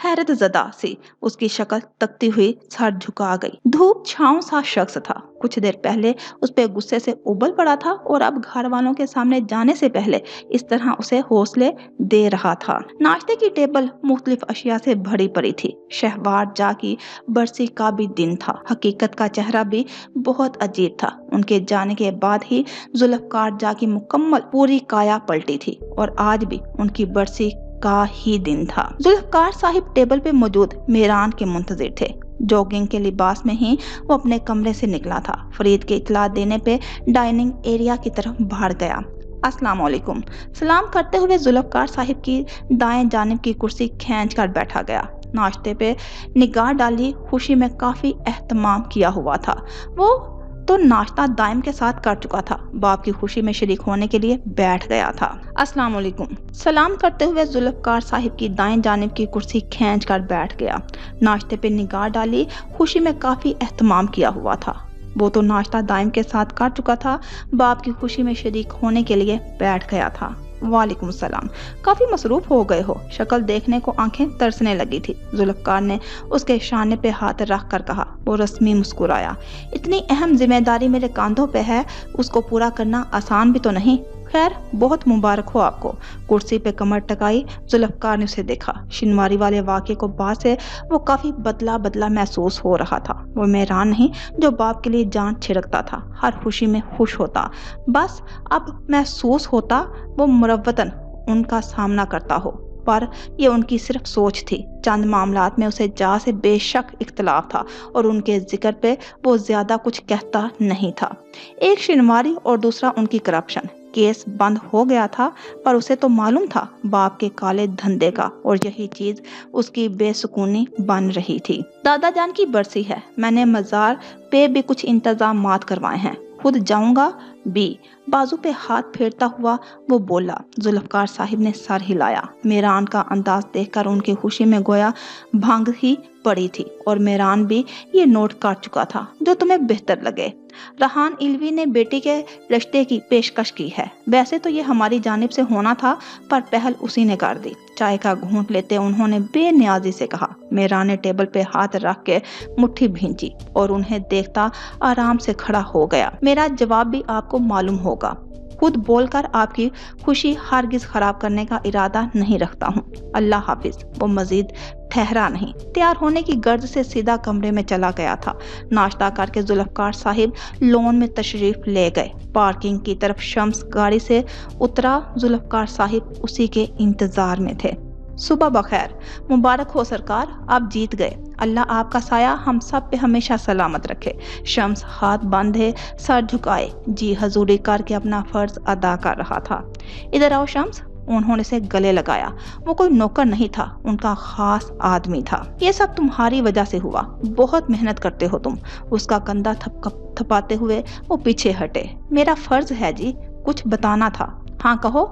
हैरत ज़दा सी उसकी शक्ल तकती हुई सर झुका गई। धूप छांव सा शख्स था। कुछ देर पहले उस पे गुस्से से उबल पड़ा था और अब घर वालों के सामने जाने से पहले इस तरह उसे हौसले दे रहा था। नाश्ते की टेबल मुख्तलिफ अशिया से भरी पड़ी थी। शहवार जा की बरसी का भी दिन था। हकीकत का चेहरा भी बहुत अजीब था। उनके जाने के बाद ही जुल्फकार जा की मुकम्मल पूरी काया पलटी थी और आज भी उनकी बरसी का ही दिन था। जुल्फकार साहिब टेबल पे मौजूद मेहरान के मुंतजिर थे। जॉगिंग के लिबास में ही वो अपने कमरे से निकला था। फरीद के इतला देने पे डाइनिंग एरिया की तरफ भाग गया। अस्सलाम वालेकुम। सलाम करते हुए जुल्फकार साहिब की दाएं जानिब की कुर्सी खींच कर बैठा गया। नाश्ते पे निगाह डाली। खुशी में काफी एहतमाम किया हुआ था। वो तो नाश्ता दाइम के साथ कर चुका था। बाप की खुशी में शरीक होने के लिए बैठ गया था। अस्सलाम वालेकुम। सलाम करते हुए जुल्फकार साहिब की दाएं जानिब की कुर्सी खींच कर बैठ गया। नाश्ते पे निगाह डाली। खुशी में काफी एहतमाम किया हुआ था। वो तो नाश्ता दाइम के साथ कर चुका था। बाप की खुशी में शरीक होने के लिए बैठ गया था। वालेकुम सलाम। काफी मसरूफ हो गए हो। शक्ल देखने को आंखें तरसने लगी थी। जुल्फकार ने उसके शाने पे हाथ रख कर कहा। वो रस्मी मुस्कुराया। इतनी अहम जिम्मेदारी मेरे कांधों पे है, उसको पूरा करना आसान भी तो नहीं। खैर बहुत मुबारक हो आपको। कुर्सी पे कमर टकाई जुल्फकार ने उसे देखा। शिनवारी वाले वाक़े को बाद से वो काफी बदला बदला महसूस हो रहा था। वो मेहरान नहीं जो बाप के लिए जान छिड़कता था, हर खुशी में खुश होता। बस अब महसूस होता वो मुरव्वतन उनका सामना करता हो, पर यह उनकी सिर्फ सोच थी। चंद मामलात में उसे जा से बेशक इख्तलाफ था और उनके जिक्र पे वो ज्यादा कुछ कहता नहीं था। एक शिनवारी और दूसरा उनकी करप्शन। केस बंद हो गया था पर उसे तो मालूम था बाप के काले धंधे का, और यही चीज उसकी बेसुकूनी बन रही थी। दादा जान की बरसी है, मैंने मजार पे भी कुछ इंतजामात करवाए हैं, खुद जाऊंगा भी। बाजू पे हाथ फेरता हुआ वो बोला। जुल्फकार साहिब ने सर हिलाया। मेहरान का अंदाज देखकर उनकी खुशी में गोया भांग ही पड़ी थी और मेहरान भी ये नोट कर चुका था। जो तुम्हें बेहतर लगे। रहान इल्वी ने बेटी के रिश्ते की पेशकश की है। वैसे तो ये हमारी जानिब से होना था पर पहल उसी ने कर दी। चाय का घूंट लेते उन्होंने बेनियाजी से कहा। मेहरान ने टेबल पे हाथ रख के मुट्ठी भींची और उन्हें देखता आराम से खड़ा हो गया। मेरा जवाब भी आपको मालूम होगा। खुद बोलकर आपकी खुशी हरगिज खराब करने का इरादा नहीं रखता हूँ। अल्लाह हाफिज। वो मजीद ठहरा नहीं, तैयार होने की गर्ज से सीधा कमरे में चला गया था। नाश्ता करके जुल्फकार साहिब लॉन में तशरीफ ले गए। पार्किंग की तरफ शम्स गाड़ी से उतरा। जुल्फकार साहिब उसी के इंतजार में थे। सुबह बखैर। मुबारक हो सरकार, आप जीत गए। अल्लाह आपका साया हम सब पे हमेशा सलामत रखे। शम्स हाथ बांधे सर झुकाए जी हजूरी करके अपना फर्ज अदा कर रहा था। इधर आओ शम्स। उन्होंने से गले लगाया। वो कोई नौकर नहीं था, उनका खास आदमी था। ये सब तुम्हारी वजह से हुआ, बहुत मेहनत करते हो तुम। उसका कंधा थपाते हुए वो पीछे हटे। मेरा फर्ज है जी, कुछ बताना था। हाँ कहो।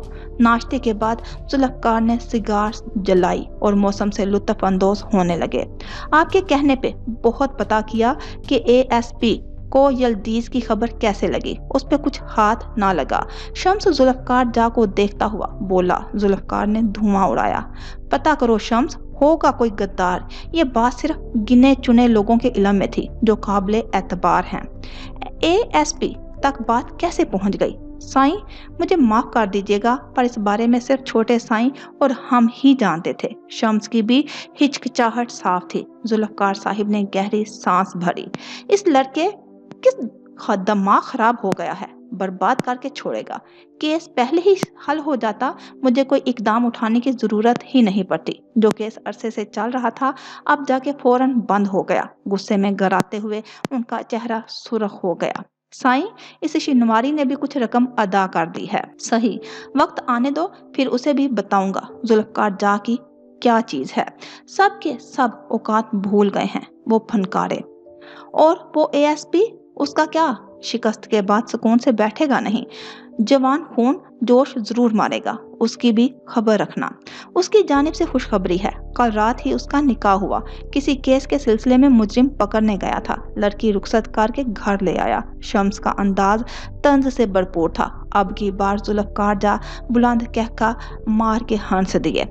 नाश्ते के बाद जुल्फकार ने सिगार जलाई और मौसम से लुत्फ अंदोज होने लगे। आपके कहने पे बहुत पता किया कि ASP को यल्दीज की खबर कैसे लगी, उस पे कुछ हाथ ना लगा। शम्स जुल्फकार जा को देखता हुआ बोला। जुल्फकार ने धुआं उड़ाया। पता करो शम्स, होगा कोई गद्दार। ये बात सिर्फ गिने चुने लोगों के इल्म में थी जो काबिले एतबार हैं। ASP तक बात कैसे पहुंच गई? साईं मुझे माफ कर दीजिएगा पर इस बारे में सिर्फ छोटे साईं और हम ही जानते थे। शम्स की भी हिचकिचाहट साफ थी। जुल्फकार साहिब ने गहरी सांस भरी। इस लड़के किस दिमाग खराब हो गया है, बर्बाद करके छोड़ेगा। केस पहले ही हल हो जाता, मुझे कोई इकदाम उठाने की जरूरत ही नहीं पड़ती। जो केस अरसे से चल रहा था अब जाके फौरन बंद हो गया। गुस्से में गराते हुए उनका चेहरा सुर्ख हो गया। साईं, इस शिनवारी ने भी कुछ रकम अदा कर दी है। सही, वक्त आने दो, फिर उसे भी बताऊंगा जुल्फकार जा की क्या चीज है। सब के सब औकात भूल गए हैं वो फनकारे। और वो एएसपी, उसका क्या? शिकस्त के बाद सुकून से बैठेगा नहीं। जवान खून जोश जरूर मारेगा, उसकी भी खबर रखना। उसकी जानिब से खुशखबरी है, कल रात ही उसका निकाह हुआ। किसी केस के सिलसिले में मुजरिम पकड़ने गया था, लड़की रुखसत करके घर ले आया। शम्स का अंदाज तंज से भरपूर था। अब की बार जुल्फकार जा बुलंद कहका मार के हंस दिए।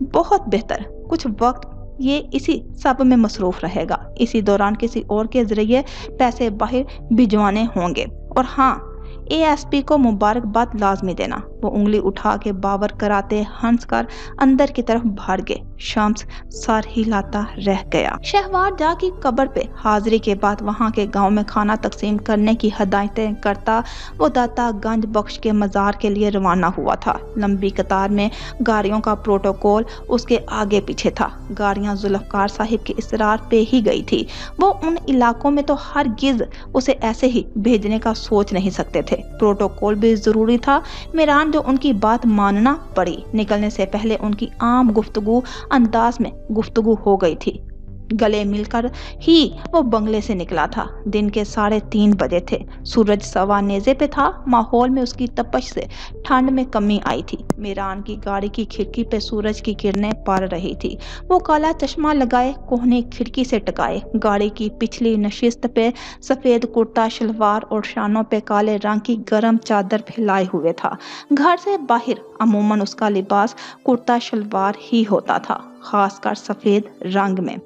बहुत बेहतर, कुछ वक्त ये इसी सब में मसरूफ रहेगा। इसी दौरान किसी और के जरिए पैसे बाहर भिजवाने होंगे। और हाँ, एएसपी को मुबारकबाद लाजमी देना। वो उंगली उठा के बावर कराते हंस कर अंदर की तरफ भाग गए। शम्स सर हिलाता रह गया। शहवार जा की कब्र पे हाजिरी के बाद वहां के गांव में खाना तकसीम करने की हदायतें करता वो दाता गंज बख्श के मजार के लिए रवाना हुआ था। लंबी कतार में गाड़ियों का प्रोटोकॉल उसके आगे पीछे था। गाड़ियां जुल्फकार साहिब के इसरार पे ही गई थी। वो उन इलाकों में तो हरगिज उसे ऐसे ही भेजने का सोच नहीं सकते थे। प्रोटोकॉल भी जरूरी था। मेरान जो उनकी बात मानना पड़ी। निकलने से पहले उनकी आम गुफ्तगू अंदाज में गुफ्तगू हो गई थी। गले मिलकर ही वो बंगले से निकला था। दिन के 3:30 बजे थे। सूरज सवा नेजे पे था। माहौल में उसकी तपश से ठंड में कमी आई थी। मेरान की गाड़ी की खिड़की पे सूरज की किरणें पड़ रही थी। वो काला चश्मा लगाए कोहनी खिड़की से टकाए। गाड़ी की पिछली नशिस्त पे सफेद कुर्ता शलवार और शानों पे काले रंग की गर्म चादर फैलाए हुए था। घर से बाहर अमूमन उसका लिबास कुर्ता शलवार ही होता था, खासकर सफेद रंग में।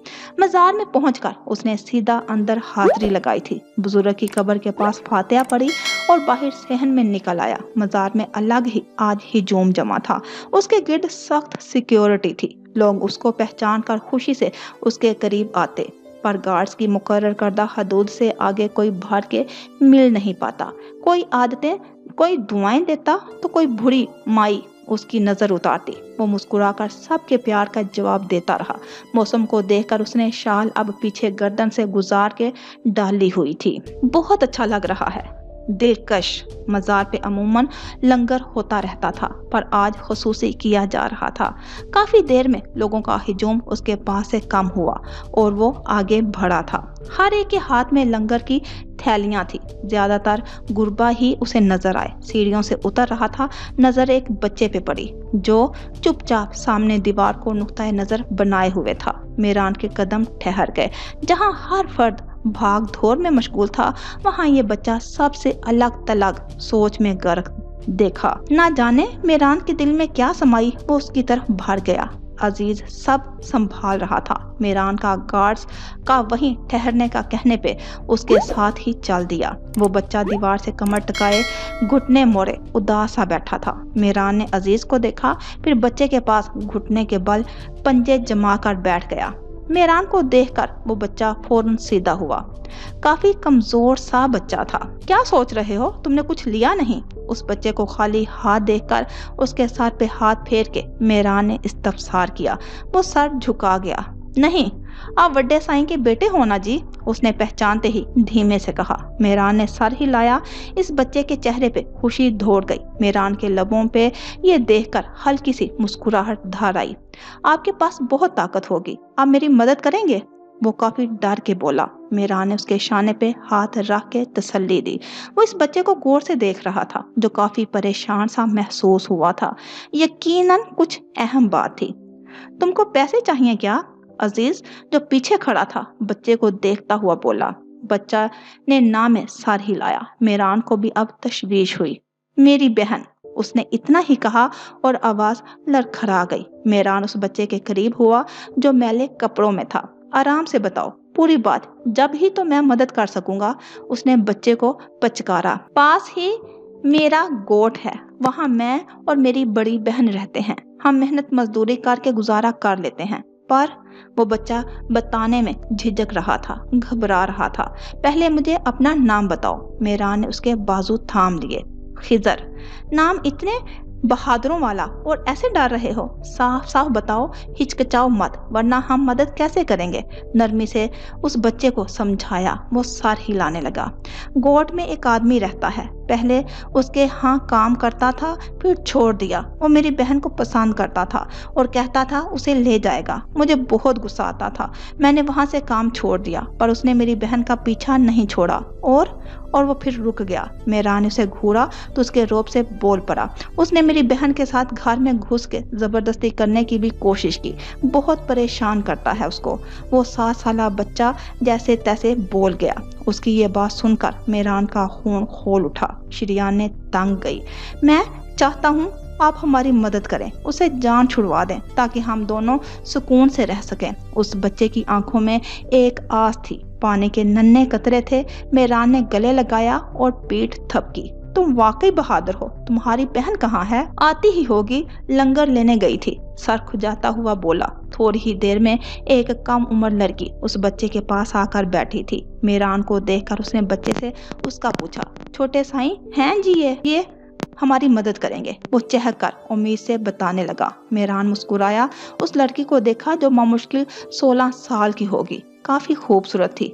मजार में पहुंचकर उसने सीधा अंदर हाजिरी लगाई थी। बुजुर्ग की कब्र के पास फातिहा पड़ी और बाहर सहन में निकल आया। मजार में अलग ही आज हिजूम जमा था। उसके गिर्द सख्त सिक्योरिटी थी। लोग उसको पहचान कर खुशी से उसके करीब आते, पर गार्ड्स की मुकर्रर करदा हदूद से आगे कोई भर के मिल नहीं पाता। कोई आदतें, कोई दुआएं देता तो कोई बुरी माई उसकी नजर उतारती। वो मुस्कुराकर सबके प्यार का जवाब देता रहा। मौसम को देखकर उसने शाल अब पीछे गर्दन से गुजार के डाली हुई थी। बहुत अच्छा लग रहा है, दिलकश। मजार पे अमूमन लंगर होता रहता था, पर आज खुसूसी किया जा रहा था। काफी देर में लोगों का हिजूम उसके पास से कम हुआ और वो आगे बढ़ा था। हर एक के हाथ में लंगर की थैलियां थी। ज्यादातर गुरबा ही उसे नजर आए। सीढ़ियों से उतर रहा था। नजर एक बच्चे पे पड़ी जो चुपचाप सामने दीवार को नुक्ता नजर बनाए हुए था। मेरान के कदम ठहर गए। जहां हर फर्द भाग दौड़ में मशगूल था, वहां ये बच्चा सबसे अलग तलग सोच में गर्क देखा। ना जाने मेरान के दिल में क्या समाई, वो उसकी तरफ बढ़ गया। अजीज सब संभाल रहा था। मेरान का गार्ड्स का वहीं ठहरने का कहने पे उसके साथ ही चल दिया। वो बच्चा दीवार से कमर टकाए घुटने मोड़े उदास सा बैठा था। मेरान ने अजीज को देखा, फिर बच्चे के पास घुटने के बल पंजे जमा कर बैठ गया। मेरान को देखकर वो बच्चा फौरन सीधा हुआ। काफी कमजोर सा बच्चा था। क्या सोच रहे हो, तुमने कुछ लिया नहीं? उस बच्चे को खाली हाथ देखकर उसके सर पे हाथ फेर के मेरान ने इस्तफसार किया। वो सर झुका गया। नहीं, आप वड्डे साईं के बेटे हो ना जी, उसने पहचानते ही धीमे से कहा। मेरान ने सर हिलाया। इस बच्चे के चेहरे पे खुशी दौड़ गई। मेरान के लबों पे ये देखकर हल्की सी मुस्कुराहट धार आई। आपके पास बहुत ताकत होगी, आप मेरी मदद करेंगे? वो काफी डर के बोला। मेरान ने उसके शाने पे हाथ रख के तसल्ली दी। वो इस बच्चे को गौर से देख रहा था, जो काफी परेशान सा महसूस हुआ था। यकीनन कुछ अहम बात थी। तुमको पैसे चाहिए क्या? अजीज जो पीछे खड़ा था बच्चे को देखता हुआ बोला। बच्चा ने ना में सर हिलाया। मेरान को भी अब तशवीश हुई। मेरी बहन, उसने इतना ही कहा और आवाज लड़खड़ा गई। मेरान उस बच्चे के करीब हुआ जो मैले कपड़ों में था। आराम से बताओ पूरी बात, जब ही तो मैं मदद कर सकूंगा, उसने बच्चे को पचकारा। पास ही मेरा गोठ है, वहां मैं और मेरी बड़ी बहन रहते हैं। हम मेहनत मजदूरी करके गुजारा कर लेते हैं। पर वो बच्चा बताने में झिझक रहा था, घबरा रहा था। पहले मुझे अपना नाम बताओ। मेरान ने उसके बाजू थाम लिए। खिजर। नाम इतने बहादुरों वाला, और ऐसे डर रहे हो? साफ साफ बताओ, हिचकिचाओ मत, वरना हम मदद कैसे करेंगे? नरमी से उस बच्चे को समझाया। वो सर हिलाने लगा। गोट में एक आदमी रहता है, पहले उसके यहाँ काम करता था, फिर छोड़ दिया। वो मेरी बहन को पसंद करता था और कहता था उसे ले जाएगा। मुझे बहुत गुस्सा आता था। मैंने वहाँ से काम छोड़ दिया, पर उसने मेरी बहन का पीछा नहीं छोड़ा। और वो फिर रुक गया। मेहरान उसे घूरा तो उसके रोब से बोल पड़ा। उसने मेरी बहन के साथ घर में घुस के जबरदस्ती करने की भी कोशिश की। बहुत परेशान करता है उसको। वो 7 साल बच्चा जैसे तैसे बोल गया। उसकी ये बात सुनकर मेहरान का खून खोल उठा। शिरियाने तंग गई। मैं चाहता हूँ आप हमारी मदद करें, उसे जान छुड़वा दें ताकि हम दोनों सुकून से रह सकें। उस बच्चे की आंखों में एक आस थी। पानी के नन्हे कतरे थे। मेहरान ने गले लगाया और पीठ थपकी। तुम वाकई बहादुर हो। तुम्हारी बहन कहाँ है? आती ही होगी, लंगर लेने गई थी। सर खुजाता हुआ बोला। थोड़ी ही देर में एक कम उम्र लड़की उस बच्चे के पास आकर बैठी थी। मेहरान को देखकर उसने बच्चे से उसका पूछा, छोटे साईं हैं जी ये हमारी मदद करेंगे? वो चहक कर उम्मीद से बताने लगा। मेहरान मुस्कुराया। उस लड़की को देखा जो मुश्किल 16 साल की होगी। काफी खूबसूरत थी।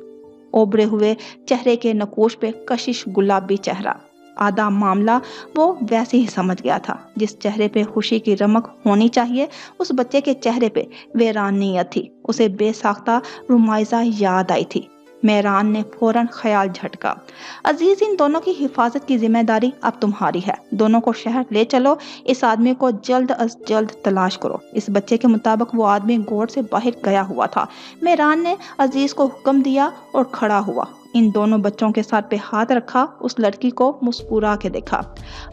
ओबरे हुए चेहरे के नकोश पे कशिश गुलाबी चेहरा। आधा मामला वो वैसे ही समझ गया था। जिस चेहरे पे खुशी की रमक होनी चाहिए, उस बच्चे के चेहरे पे वीरानियत थी। उसे बेसाख्ता रुमाइजा याद आई थी। मेहरान ने फौरन ख्याल झटका। अजीज, इन दोनों की हिफाजत की जिम्मेदारी अब तुम्हारी है। दोनों को शहर ले चलो। इस आदमी को जल्द अज जल्द तलाश करो। इस बच्चे के मुताबिक वो आदमी गोट से बाहर गया हुआ था। मेहरान ने अजीज को हुक्म दिया और खड़ा हुआ। इन दोनों बच्चों के सर पे हाथ रखा। उस लड़की को मुस्कुरा के देखा।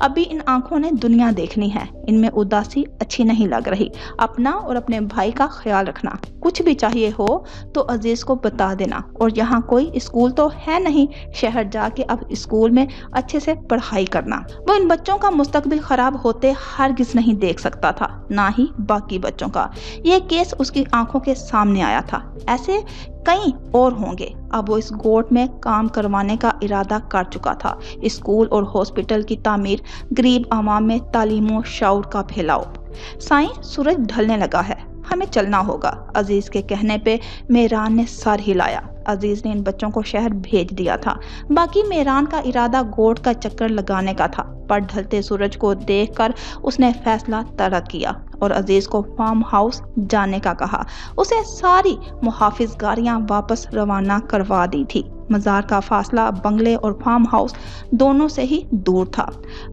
अभी इन आंखों ने दुनिया देखनी है। इनमें उदासी अच्छी नहीं लग रही। अपना और अपने भाई का ख्याल रखना। कुछ भी चाहिए हो तो अजीज को बता देना। और यहाँ कोई स्कूल तो है नहीं। शहर जाके अब स्कूल में अच्छे से पढ़ाई करना। वो इन बच्चों का मुस्तकबिल खराब होते हरगिज नहीं देख सकता था, ना ही बाकी बच्चों का। ये केस उसकी आंखों के सामने आया था। ऐसे कई और होंगे। अब वो इस गोट में काम करवाने का इरादा कर चुका था। स्कूल और हॉस्पिटल की तामीर, गरीब आवाम में तालीम और शऊर का फैलाव। साईं, सूरज ढलने लगा है, हमें चलना होगा। अजीज के कहने पे मेहरान ने सर हिलाया। अजीज ने इन बच्चों को शहर भेज दिया था। बाकी मेहरान का इरादा गोट का चक्कर लगाने का था, पर ढलते सूरज को देखकर उसने फैसला तर्क किया और अजीज को फार्म हाउस जाने का कहा। उसे सारी मुहाफिज गाड़ियां वापस रवाना करवा दी थी। मजार का फासला बंगले और फार्म हाउस दोनों से ही दूर था।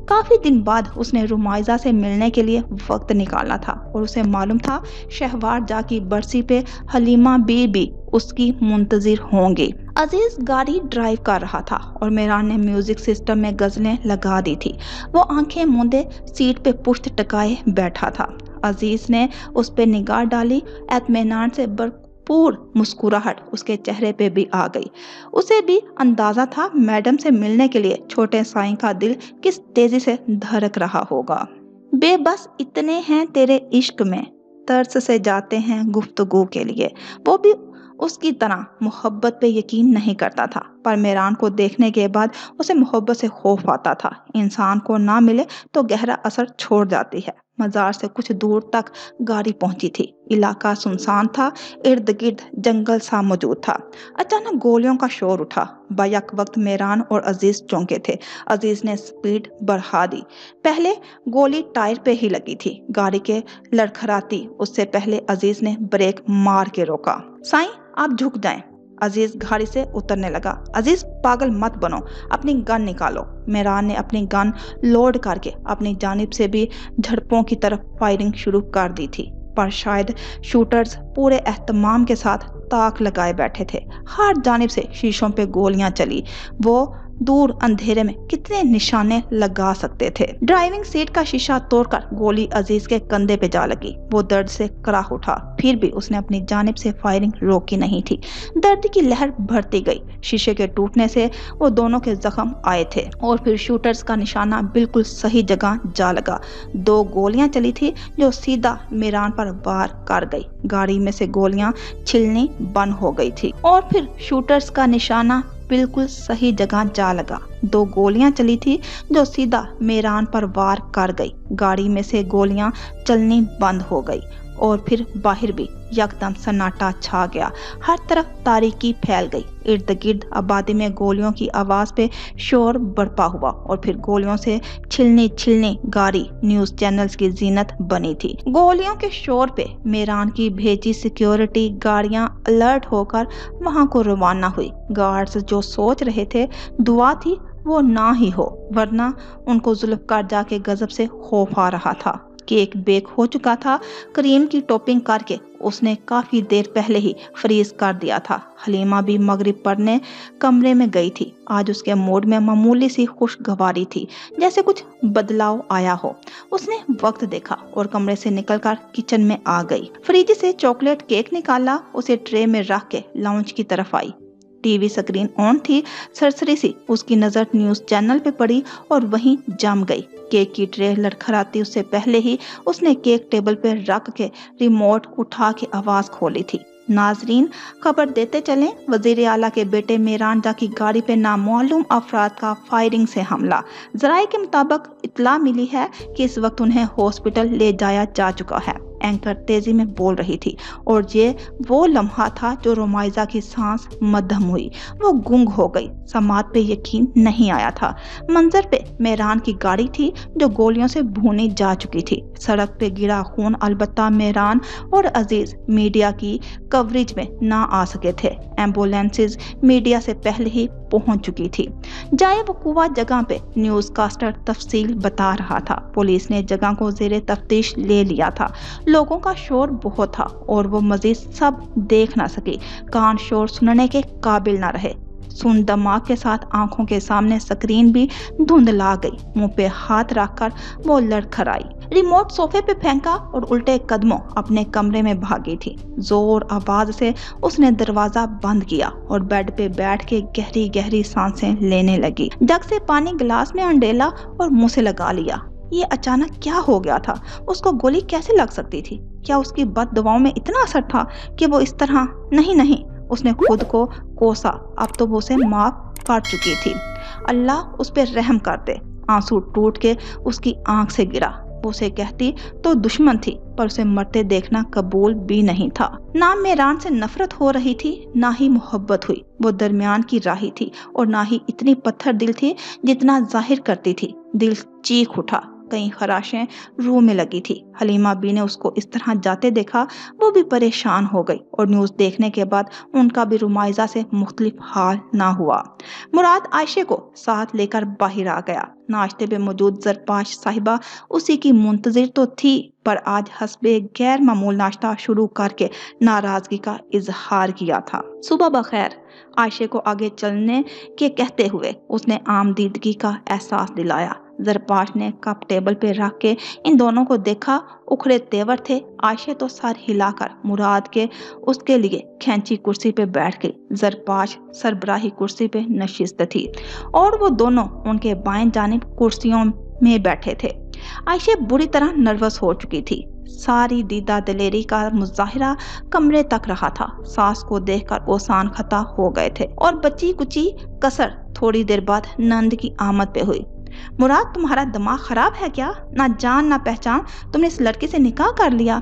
काफी दिन बाद उसने रुमाइजा से मिलने के लिए वक्त निकाला था और उसे मालूम था शहवार जा की बरसी पे हलीमा बीबी उसकी मुंतजिर होंगी। अजीज गाड़ी ड्राइव कर रहा था और मेहरान ने म्यूजिक सिस्टम में गजलें लगा दी थी। वो आंखें मूंदे सीट पे पुश्त टकाए बैठा था। अजीज ने उस पे निगाह डाली। इत्मीनान से भरपूर मुस्कुराहट उसके चेहरे पे भी आ गई। उसे भी अंदाजा था मैडम से मिलने के लिए छोटे साईं का दिल किस तेजी से धड़क रहा होगा। बेबस इतने हैं तेरे इश्क में, तरस से जाते हैं गुफ्तगू के लिए। वो भी उसकी तरह मोहब्बत पे यकीन नहीं करता था, पर मेहरान को देखने के बाद उसे मोहब्बत से खौफ आता था। इंसान को ना मिले तो गहरा असर छोड़ जाती है। मजार से कुछ दूर तक गाड़ी पहुंची थी। इलाका सुनसान था। इर्द गिर्द जंगल सा मौजूद था। अचानक गोलियों का शोर उठा। बैक वक्त मेहरान और अजीज चौंके थे। अजीज ने स्पीड बढ़ा दी। पहले गोली टायर पे ही लगी थी। गाड़ी के लड़खड़ाती उससे पहले अजीज ने ब्रेक मार के रोका। साईं, आप झुक जाएं। अजीज गाड़ी से उतरने लगा। अजीज, पागल मत बनो, अपनी गन निकालो। मेहरान ने अपनी गन लोड करके अपनी जानिब से भी झड़पों की तरफ फायरिंग शुरू कर दी थी, पर शायद शूटर्स पूरे एहतमाम के साथ ताक लगाए बैठे थे। हर जानिब से शीशों पे गोलियां चली। वो दूर अंधेरे में कितने निशाने लगा सकते थे। ड्राइविंग सीट का शीशा तोड़कर गोली अजीज के कंधे पे जा लगी। वो दर्द से कराह उठा, फिर भी उसने अपनी जानिब से फायरिंग रोकी नहीं थी। दर्द की लहर बढ़ती गई। शीशे के टूटने से वो दोनों के जख्म आए थे और फिर शूटर्स का निशाना बिल्कुल सही जगह जा लगा। 2 गोलियां चली थी जो सीधा मेहरान पर वार कर गई। गाड़ी में से गोलियां छिलनी बंद हो गई थी और फिर शूटर्स का निशाना बिल्कुल सही जगह जा लगा। 2 गोलियां चली थी जो सीधा मेहरान पर वार कर गई। गाड़ी में से गोलियां चलनी बंद हो गई और फिर बाहर भी यकदम सन्नाटा छा गया। हर तरफ तारीकी फैल गई। इर्द गिर्द आबादी में गोलियों की आवाज पे शोर बरपा हुआ और फिर गोलियों से छिलनी गाड़ी न्यूज चैनल्स की जीनत बनी थी। गोलियों के शोर पे मेहरान की भेजी सिक्योरिटी गाड़ियां अलर्ट होकर वहां को रवाना हुई। गार्ड्स जो सोच रहे थे दुआ थी वो ना ही हो, वरना उनको जुल्फकार के गजब से खौफ आ रहा था। केक बेक हो चुका था। क्रीम की टॉपिंग करके उसने काफी देर पहले ही फ्रीज कर दिया था। हलीमा भी मगरिब पढ़ने कमरे में गई थी। आज उसके मूड में मामूली सी खुशगवारी थी, जैसे कुछ बदलाव आया हो। उसने वक्त देखा और कमरे से निकलकर किचन में आ गई। फ्रिज से चॉकलेट केक निकाला, उसे ट्रे में रख के लाउंज की तरफ आई। टीवी स्क्रीन ऑन थी। सरसरी सी उसकी नजर न्यूज चैनल पे पड़ी और वहीं जम गई। केक की ट्रे लड़खड़ाती उससे पहले ही उसने केक टेबल पे रख के रिमोट उठा के आवाज खोली थी। नाजरीन, खबर देते चलें, वजीर आला के बेटे मेहरान जा की गाड़ी पे नामालूम अफराद का फायरिंग से हमला। जराये के मुताबिक इत्तला मिली है कि इस वक्त उन्हें हॉस्पिटल ले जाया जा चुका है। एंकर तेजी में बोल रही थी और ये वो लम्हा था जो रोमाइजा की सांस मद्धम हुई। वो गुंग हो गई। समात पे यकीन नहीं आया था। मंजर पे मेहरान की गाड़ी थी जो गोलियों से भूनी जा चुकी थी। सड़क पे गिरा खून अलबत्ता मेहरान और अजीज मीडिया की कवरेज में ना आ सके थे। एम्बुलेंसेज मीडिया से पहले ही पहुंच चुकी थी। जाए वकूवा जगह पे न्यूज कास्टर तफसील बता रहा था। पुलिस ने जगह को जेरे तफ्तीश ले लिया था। लोगों का शोर बहुत था और वो मजीद सब देख ना सकी। कान शोर सुनने के काबिल ना रहे। सुन दिमाग के साथ आंखों के सामने स्क्रीन भी धुंधला गई। मुंह पे हाथ रखकर वो लड़खड़ाई। रिमोट सोफे पे फेंका और उल्टे कदमों अपने कमरे में भागी थी। जोर आवाज से उसने दरवाजा बंद किया और बेड पे बैठ के गहरी गहरी सांसें लेने लगी। जग से पानी गिलास में अंडेला और मुंह से लगा लिया। ये अचानक क्या हो गया था? उसको गोली कैसे लग सकती थी? क्या उसकी बद दुआओं में इतना असर था कि वो इस तरह? नहीं, उसने खुद को कोसा। अब तो वो उसे माफ कर चुकी थी। अल्लाह उस पर रहम कर दे। आंसू टूट के उसकी आंख से गिरा। वो उसे कहती तो दुश्मन थी, पर उसे मरते देखना कबूल भी नहीं था। ना मेहरान से नफरत हो रही थी, ना ही मोहब्बत हुई। वो दरमियान की राही थी और ना ही इतनी पत्थर दिल थी जितना जाहिर करती थी। दिल चीख उठा। कई खराशें रूह में लगी थी। हलीमा बी ने उसको इस तरह जाते देखा। वो भी परेशान हो गई और न्यूज देखने के बाद उनका भी रुमाइजा से मुख्तलिफ हाल ना हुआ। मुराद आयशे को साथ लेकर बाहर आ गया। नाश्ते पे मौजूद जरपाश साहिबा उसी की मुंतजिर तो थी, पर आज हस्बे गैर मामूल नाश्ता शुरू करके नाराजगी का इजहार किया था। सुबह बखैर, आयशे को आगे चलने के कहते हुए उसने आमदीदगी का एहसास दिलाया। जरपाश ने कप टेबल पे रख के इन दोनों को देखा। उखड़े तेवर थे। आयशे तो सर हिलाकर मुराद के उसके लिए खैंची कुर्सी पे बैठ गई। जरपाश सरबराही कुर्सी पे नशिस्त थी और वो दोनों उनके बाएं जानिब कुर्सियों में बैठे थे। आयशे बुरी तरह नर्वस हो चुकी थी। सारी दीदा दलेरी का मुजाहिरा कमरे तक रहा था। सास को देखकर वो सान खता हो गए थे और बची कुची कसर थोड़ी देर बाद नंद की आमद पे हुई। मुराद, तुम्हारा दिमाग खराब है क्या? ना जान ना पहचान तुमने इस लड़के से निकाह कर लिया।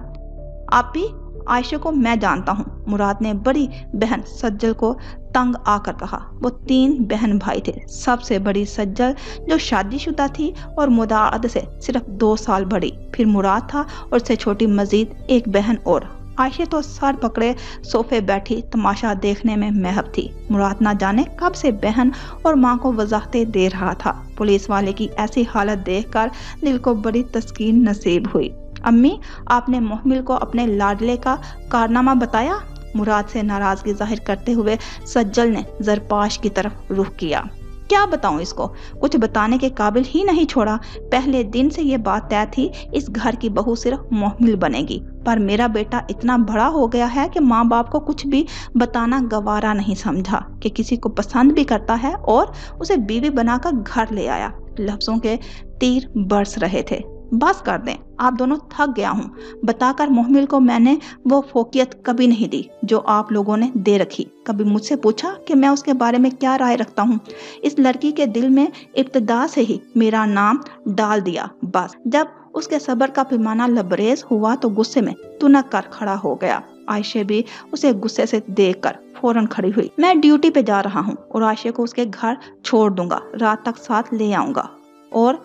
आप भी? आयशा को मैं जानता हूँ, मुराद ने बड़ी बहन सज्जल को तंग आकर कहा। वो 3 बहन भाई थे। सबसे बड़ी सज्जल जो शादीशुदा थी और मुराद से सिर्फ 2 साल बड़ी। फिर मुराद था और उससे छोटी मजीद एक बहन और। आयशा तो सर पकड़े सोफे बैठी तमाशा देखने में महब थी। मुराद ना जाने कब से बहन और माँ को वजाहतें दे रहा था। पुलिस वाले की ऐसी हालत देखकर दिल को बड़ी तस्कीन नसीब हुई। अम्मी, आपने मोहमिल को अपने लाडले का कारनामा बताया? मुराद से नाराजगी जाहिर करते हुए सज्जल ने जरपाश की तरफ रुख किया। क्या बताऊं इसको? कुछ बताने के काबिल ही नहीं छोड़ा। पहले दिन से ये बात तय थी, इस घर की बहू सिर्फ मोहमिल बनेगी। पर मेरा बेटा इतना बड़ा हो गया है कि माँ बाप को कुछ भी बताना गवारा नहीं समझा कि किसी को पसंद भी करता है और उसे बीवी बनाकर घर ले आया। लफ्जों के तीर बरस रहे थे। बस कर दें, आप दोनों थक गया हूँ। बताकर मोहमिल को मैंने वो फोकियत कभी नहीं दी जो आप लोगों ने दे रखी। कभी मुझसे पूछा कि मैं उसके बारे में क्या राय रखता हूँ। इस लड़की के दिल में इब्तदा से ही मेरा नाम डाल दिया बस। जब उसके सब्र का पैमाना लबरेज हुआ तो गुस्से में तुनक कर खड़ा हो गया। आयशे भी उसे गुस्से से देखकर फौरन खड़ी हुई। मैं ड्यूटी पे जा रहा हूँ और आयशे को उसके घर छोड़ दूंगा, रात तक साथ ले आऊंगा, और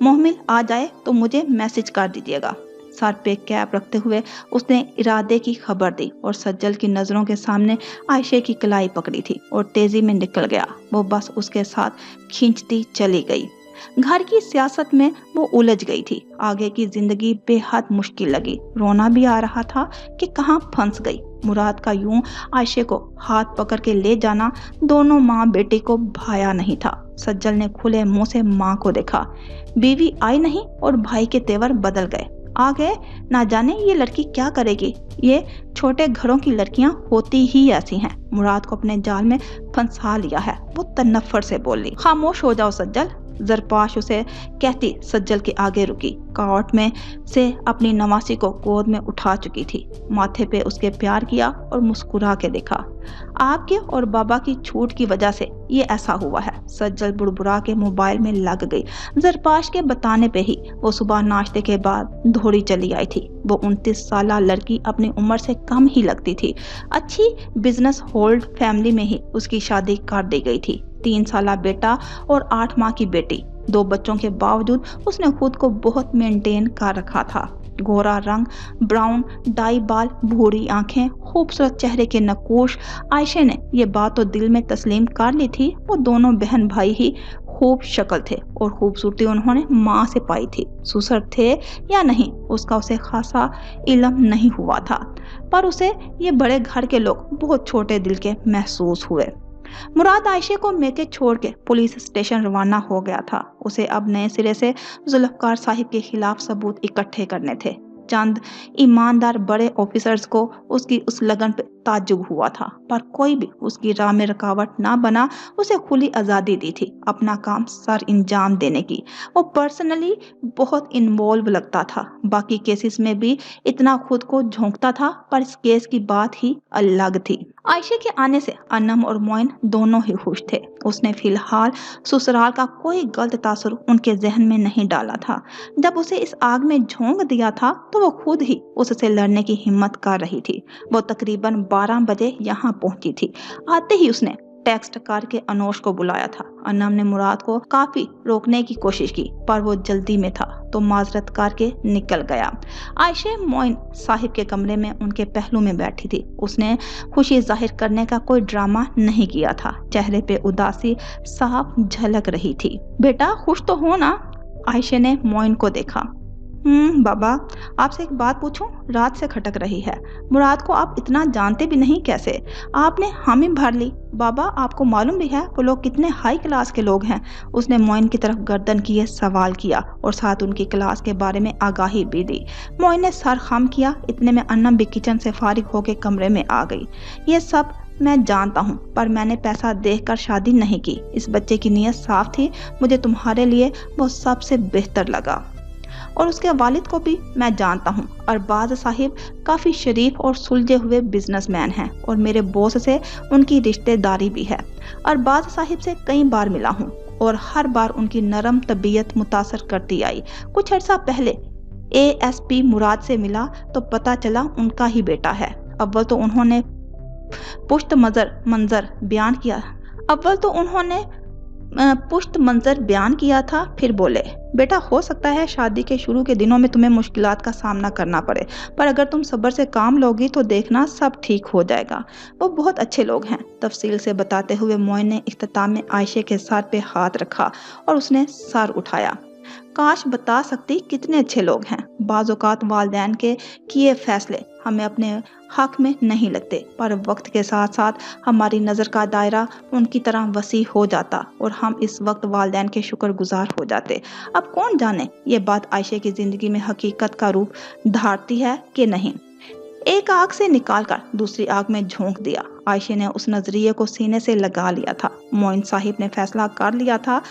मोहमिल आ जाए तो मुझे मैसेज कर दीजिएगा। सर पे कैप रखते हुए उसने इरादे की खबर दी और सज्जल की नजरों के सामने आयशे की कलाई पकड़ी थी और तेजी में निकल गया। वो बस उसके साथ खींचती चली गई। घर की सियासत में वो उलझ गई थी। आगे की जिंदगी बेहद मुश्किल लगी। रोना भी आ रहा था कि कहाँ फंस गई। मुराद का यूं आयशे को हाथ पकड़ के ले जाना दोनों माँ बेटी को भाया नहीं था। सज्जल ने खुले मुंह से माँ को देखा। बीवी आई नहीं और भाई के तेवर बदल गए। आ गए, ना जाने ये लड़की क्या करेगी। ये छोटे घरों की लड़कियां होती ही ऐसी हैं। मुराद को अपने जाल में फंसा लिया है। वो तन्नफर से बोली। खामोश हो जाओ सज्जल, जरपाश उसे कहती सज्जल के आगे रुकी। कावट में से अपनी नवासी को गोद में उठा चुकी थी। माथे पे उसके प्यार किया और मुस्कुरा के देखा। आपके और बाबा की छूट की वजह से ये ऐसा हुआ है। सज्जल बुड़बुड़ा के मोबाइल में लग गई। जरपाश के बताने पे ही वो सुबह नाश्ते के बाद धोरी चली आई थी। वो 29 साला लड़की अपनी उम्र से कम ही लगती थी। अच्छी बिजनेस होल्ड फैमिली में ही उसकी शादी कर दी गई थी। 3 साला बेटा और 8 माह की बेटी। 2 बच्चों के बावजूद उसने खुद को बहुत मेंटेन कर रखा था। गोरा रंग, ब्राउन डाई बाल, भूरी आंखें, खूबसूरत चेहरे के नकूश। आयशे ने ये बात तो दिल में तस्लीम कर ली थी। वो दोनों बहन भाई ही खूब शक्ल थे और खूबसूरती उन्होंने माँ से पाई थी। सुसर थे या नहीं उसका उसे खासा इल्म नहीं हुआ था, पर उसे ये बड़े घर के लोग बहुत छोटे दिल के महसूस हुए। मुराद आयशे को मेके छोड़ के पुलिस स्टेशन रवाना हो गया था। उसे अब नए सिरे से जुल्फकार साहिब के खिलाफ सबूत इकट्ठे करने थे। चंद ईमानदार बड़े ऑफिसर्स को उसकी उस लगन पे ताज्जुब हुआ था, पर कोई भी उसकी राह में रुकावट ना बना। उसे खुली आज़ादी दी थी अपना काम सर इंजाम देने की। वो पर्सनली बहुत इन्वॉल्व लगता था। बाकी केसेस में भी इतना खुद को झोंकता था, पर इस केस की बात ही अलग थी। आयशे के आने से अनम और मोइन दोनों ही खुश थे। उसने फिलहाल ससुराल का कोई गलत तासुर उनके जहन में नहीं डाला था। जब उसे इस आग में झोंक दिया था तो वो खुद ही उससे लड़ने की हिम्मत कर रही थी। वो तकरीबन 12 बजे यहाँ पहुंची थी। आते ही उसने टेक्स्ट करके अनोश को बुलाया था। अनम ने मुराद को काफी रोकने की कोशिश की, पर वो जल्दी में था तो माजरत करके निकल गया। आयशे मोइन साहिब के कमरे में उनके पहलू में बैठी थी। उसने खुशी जाहिर करने का कोई ड्रामा नहीं किया था। चेहरे पे उदासी साफ झलक रही थी। बेटा खुश तो हो ना? आयशे ने मोइन को देखा। बाबा, आपसे एक बात पूछूं? रात से खटक रही है। मुराद को आप इतना जानते भी नहीं कैसे? आपने हामी भर ली। बाबा, आपको मालूम भी है वो लोग कितने हाई क्लास के लोग हैं? उसने मोइन की तरफ गर्दन किए सवाल किया और साथ उनकी क्लास के बारे में आगाही भी दी। मोइन ने सर खम किया। इतने में अन्नम भी किचन से फारिग होकर कमरे में आ गई। ये सब मैं जानता हूँ, पर मैंने पैसा देखकर शादी नहीं की। इस बच्चे की नीयत साफ थी। मुझे तुम्हारे लिए वो सबसे बेहतर लगा, और उसके वालिद को भी मैं जानता हूँ। अरबाज साहिब काफी शरीफ और सुलझे हुए बिजनेसमैन हैं और मेरे बॉस से उनकी रिश्तेदारी भी है। अरबाज साहिब से कई बार मिला हूँ और हर बार उनकी नरम तबीयत मुतासर करती आई। कुछ अर्सा पहले ASP मुराद से मिला तो पता चला उनका ही बेटा है। अव्वल तो उन्होंने पुष्ट मंजर बयान किया था, फिर बोले, बेटा हो सकता है शादी के शुरू के दिनों में तुम्हें मुश्किलात का सामना करना पड़े, पर अगर तुम सब्र से काम लोगी तो देखना सब ठीक हो जाएगा। वो बहुत अच्छे लोग हैं। तफसील से बताते हुए मोइन ने इख्तिताम में आयशे के सर पे हाथ रखा और उसने सर उठाया। काश बता सकती कितने अच्छे लोग हैं। बाज़ औक़ात वालिदैन के किए फैसले हमें अपने हक में नहीं लगते, पर वक्त के साथ साथ हमारी नज़र का दायरा उनकी तरह वसी हो जाता और हम इस वक्त वालिदैन के शुक्रगुजार हो जाते। अब कौन जाने ये बात आयशे की ज़िंदगी में हकीकत का रूप धारती है कि नहीं। एक आग से निकालकर दूसरी आग में झोंक दिया। आयशे ने उस नजरिए को सीने से लगा लिया था। मोइन साहिब ने फैसला कर लिया था,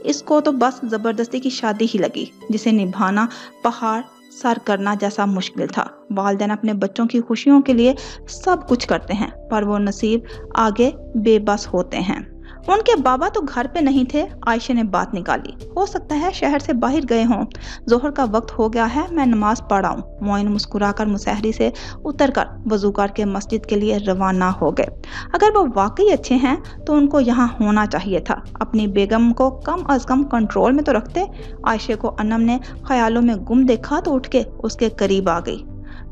इसको तो बस जबरदस्ती की शादी ही लगी, जिसे निभाना पहाड़ सर करना जैसा मुश्किल था। वालिदैन अपने बच्चों की खुशियों के लिए सब कुछ करते हैं, पर वो नसीब आगे बेबस होते हैं। उनके बाबा तो घर पे नहीं थे। आयशे ने बात निकाली, हो सकता है शहर से बाहर गए हों। जोहर का वक्त हो गया है, मैं नमाज पढ़ाऊं। मोइन मुस्कुराकर मुसहरी से उतरकर वजू करके मस्जिद के लिए रवाना हो गए। अगर वो वाकई अच्छे हैं तो उनको यहाँ होना चाहिए था। अपनी बेगम को कम अज कम कंट्रोल में तो रखते। आयशे को अनम ने ख्यालों में गुम देखा तो उठ के उसके करीब आ गई।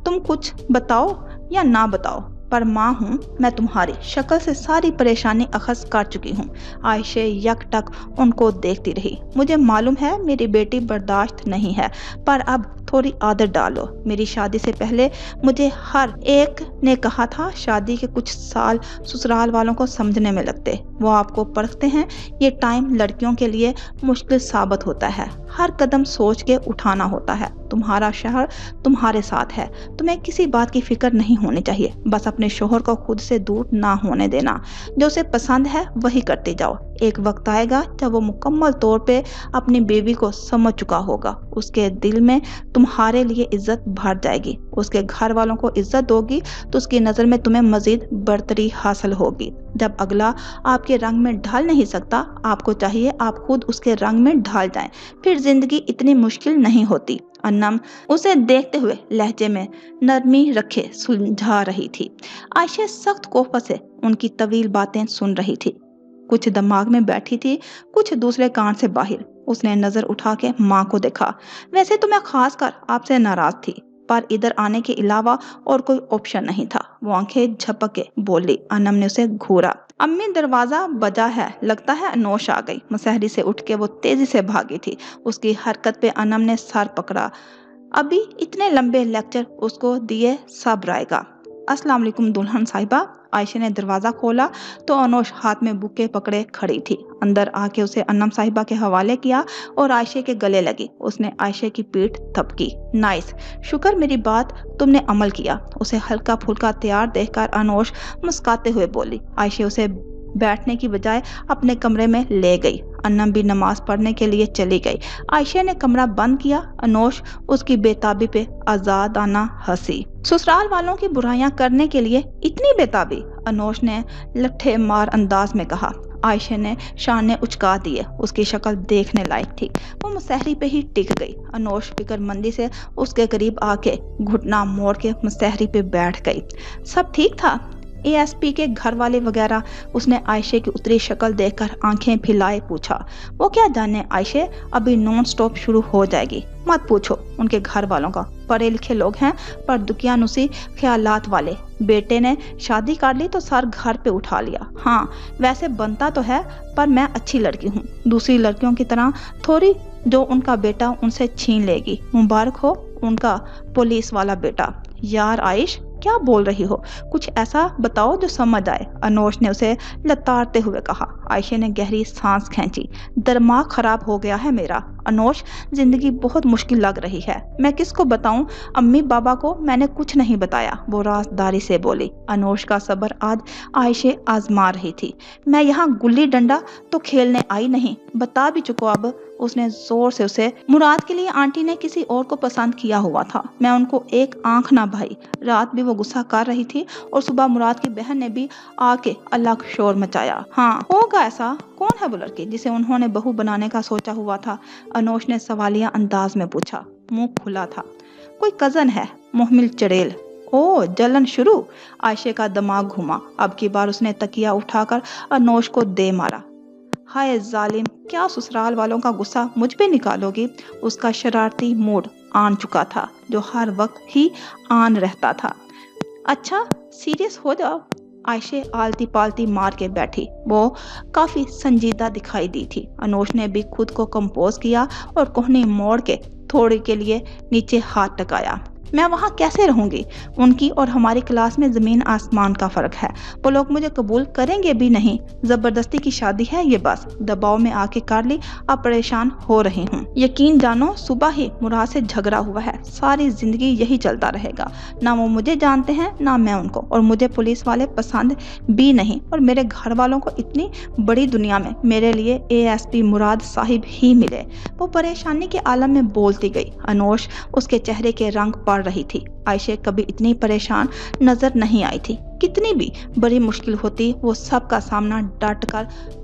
तुम कुछ बताओ या ना बताओ, पर माँ हूँ मैं तुम्हारी, शक्ल से सारी परेशानी अखज़ कर चुकी हूँ। आयशे यकटक उनको देखती रही। मुझे मालूम है मेरी बेटी बर्दाश्त नहीं है, पर अब थोड़ी आदत डालो। मेरी शादी से पहले मुझे हर एक ने कहा था शादी के कुछ साल ससुराल वालों को समझने में लगते, वो आपको परखते हैं। ये टाइम लड़कियों के लिए मुश्किल साबित होता है, हर कदम सोच के उठाना होता है। तुम्हारा शहर तुम्हारे साथ है, तुम्हें किसी बात की फिक्र नहीं होनी चाहिए। बस अपने शोहर को खुद से दूर ना होने देना, जो उसे पसंद है वही करते जाओ। एक वक्त आएगा जब वो मुकम्मल तौर पे अपनी बेबी को समझ चुका होगा, उसके दिल में तुम्हारे लिए इज्जत भर जाएगी। उसके घर वालों को इज्जत दोगी तो उसकी नज़र में तुम्हें मजीद बरतरी हासिल होगी। जब अगला आपके रंग में ढल नहीं सकता, आपको चाहिए आप खुद उसके रंग में ढल जाएं, फिर जिंदगी इतनी मुश्किल नहीं होती। अन्नम उसे देखते हुए लहजे में नरमी रखे सुलझा रही थी। आयशा सख्त कोफत से उनकी तवील बातें सुन रही थी, कुछ दिमाग में बैठी थी, कुछ दूसरे कान से बाहर। उसने नजर उठा के माँ को देखा। वैसे तो मैं खास कर आपसे नाराज थी, पर इधर आने के अलावा और कोई ऑप्शन नहीं था। वो आंखें झपक के बोली। अनम ने उसे घूरा। अम्मी दरवाजा बजा है, लगता है अनोश आ गई। मुसहरी से उठ के वो तेजी से भागी थी। उसकी हरकत पे अनम ने सर पकड़ा। अभी इतने लंबे लेक्चर उसको दिए सब्र आएगा। अस्सलाम वालेकुम दुल्हन साहिबा। आयशा ने दरवाजा खोला तो अनोश हाथ में बुके पकड़े खड़ी थी। अंदर आके उसे अन्नम साहिबा के हवाले किया और आयशा के गले लगी। उसने आयशा की पीठ थपकी। नाइस, शुक्र मेरी बात तुमने अमल किया। उसे हल्का फुल्का तैयार देखकर अनोश मुस्कुराते हुए बोली। आयशा उसे बैठने की बजाय अपने कमरे में ले गई। अन्नम भी नमाज पढ़ने के लिए चली गई। आयशा ने कमरा बंद किया। अनोश उसकी बेताबी पे आजादाना हंसी। ससुराल वालों की बुराइयां करने के लिए इतनी बेताबी, अनोश ने लट्ठे मार अंदाज में कहा। आयशा ने शाने उचका दिए। उसकी शक्ल देखने लायक थी। वो मुसहरी पे ही टिक गई। अनोश फिक्रमंदी से उसके करीब आके घुटना मोड़ के मुसहरी पे बैठ गई। सब ठीक था? एएसपी के घर वाले वगैरह? उसने आयशा की उतरी शक्ल देखकर आंखें फैलाए पूछा। वो क्या जाने आयशा, अभी नॉन स्टॉप शुरू हो जाएगी। मत पूछो उनके घर वालों का, पढ़े लिखे लोग हैं पर दुकियानुसी ख्यालात वाले। बेटे ने शादी कर ली तो सर घर पे उठा लिया। हाँ वैसे बनता तो है, पर मैं अच्छी लड़की हूँ, दूसरी लड़कियों की तरह थोड़ी जो उनका बेटा उनसे छीन लेगी। मुबारक हो उनका पुलिस वाला बेटा। यार आयश क्या बोल रही हो, कुछ ऐसा बताओ जो समझ आए। अनोश ने उसे लताड़ते हुए कहा। आयशा ने गहरी सांस खींची। दिमाग खराब हो गया है मेरा अनोश, जिंदगी बहुत मुश्किल लग रही है। मैं किसको बताऊं? अम्मी बाबा को मैंने कुछ नहीं बताया, वो राजदारी से बोली। अनोश का सब्र आज आयशा आजमा रही थी। मैं यहाँ गुल्ली डंडा तो खेलने आई नहीं, बता भी चुको अब। उसने जोर से उसे। मुराद के लिए आंटी ने किसी और को पसंद किया हुआ था, मैं उनको एक आंख ना भाई। रात भी वो गुस्सा कर रही थी और सुबह मुराद की बहन ने भी आके अलग शोर मचाया। हाँ होगा ऐसा, कौन है वो लड़की जिसे उन्होंने बहू बनाने का सोचा हुआ था? अनोश ने सवालिया अंदाज में पूछा। मुंह खुला था। कोई कजन है, मोहमिल चड़ेल। ओ जलन शुरू। आयशा का दिमाग घुमा। अब की बार उसने तकिया उठाकर अनोश को दे मारा। हाय जालिम, क्या ससुराल वालों का गुस्सा मुझ पे निकालोगी? उसका शरारती मूड आन चुका था, जो हर वक्त ही आन रहता था। अच्छा सीरियस हो जाओ। आयशा आलती पालती मार के बैठी। वो काफी संजीदा दिखाई दी थी। अनोश ने भी खुद को कंपोज किया और कोहनी मोड़ के थोड़ी के लिए नीचे हाथ टकाया। मैं वहाँ कैसे रहूंगी? उनकी और हमारी क्लास में जमीन आसमान का फर्क है। वो लोग मुझे कबूल करेंगे भी नहीं। जबरदस्ती की शादी है ये, बस दबाव में आके कर ली। अब परेशान हो रही हूँ। यकीन जानो, सुबह ही मुराद से झगड़ा हुआ है। सारी जिंदगी यही चलता रहेगा। ना वो मुझे जानते हैं ना मैं उनको, और मुझे पुलिस वाले पसंद भी नहीं। और मेरे घर वालों को इतनी बड़ी दुनिया में मेरे लिए ASP मुराद साहिब ही मिले। वो परेशानी के आलम में बोलती गई। अनोश उसके चेहरे के रंग पड़ रही थी। आयशा कभी इतनी परेशान नजर नहीं आई थी। कितनी भी बड़ी मुश्किल होती वो सब का सामना डट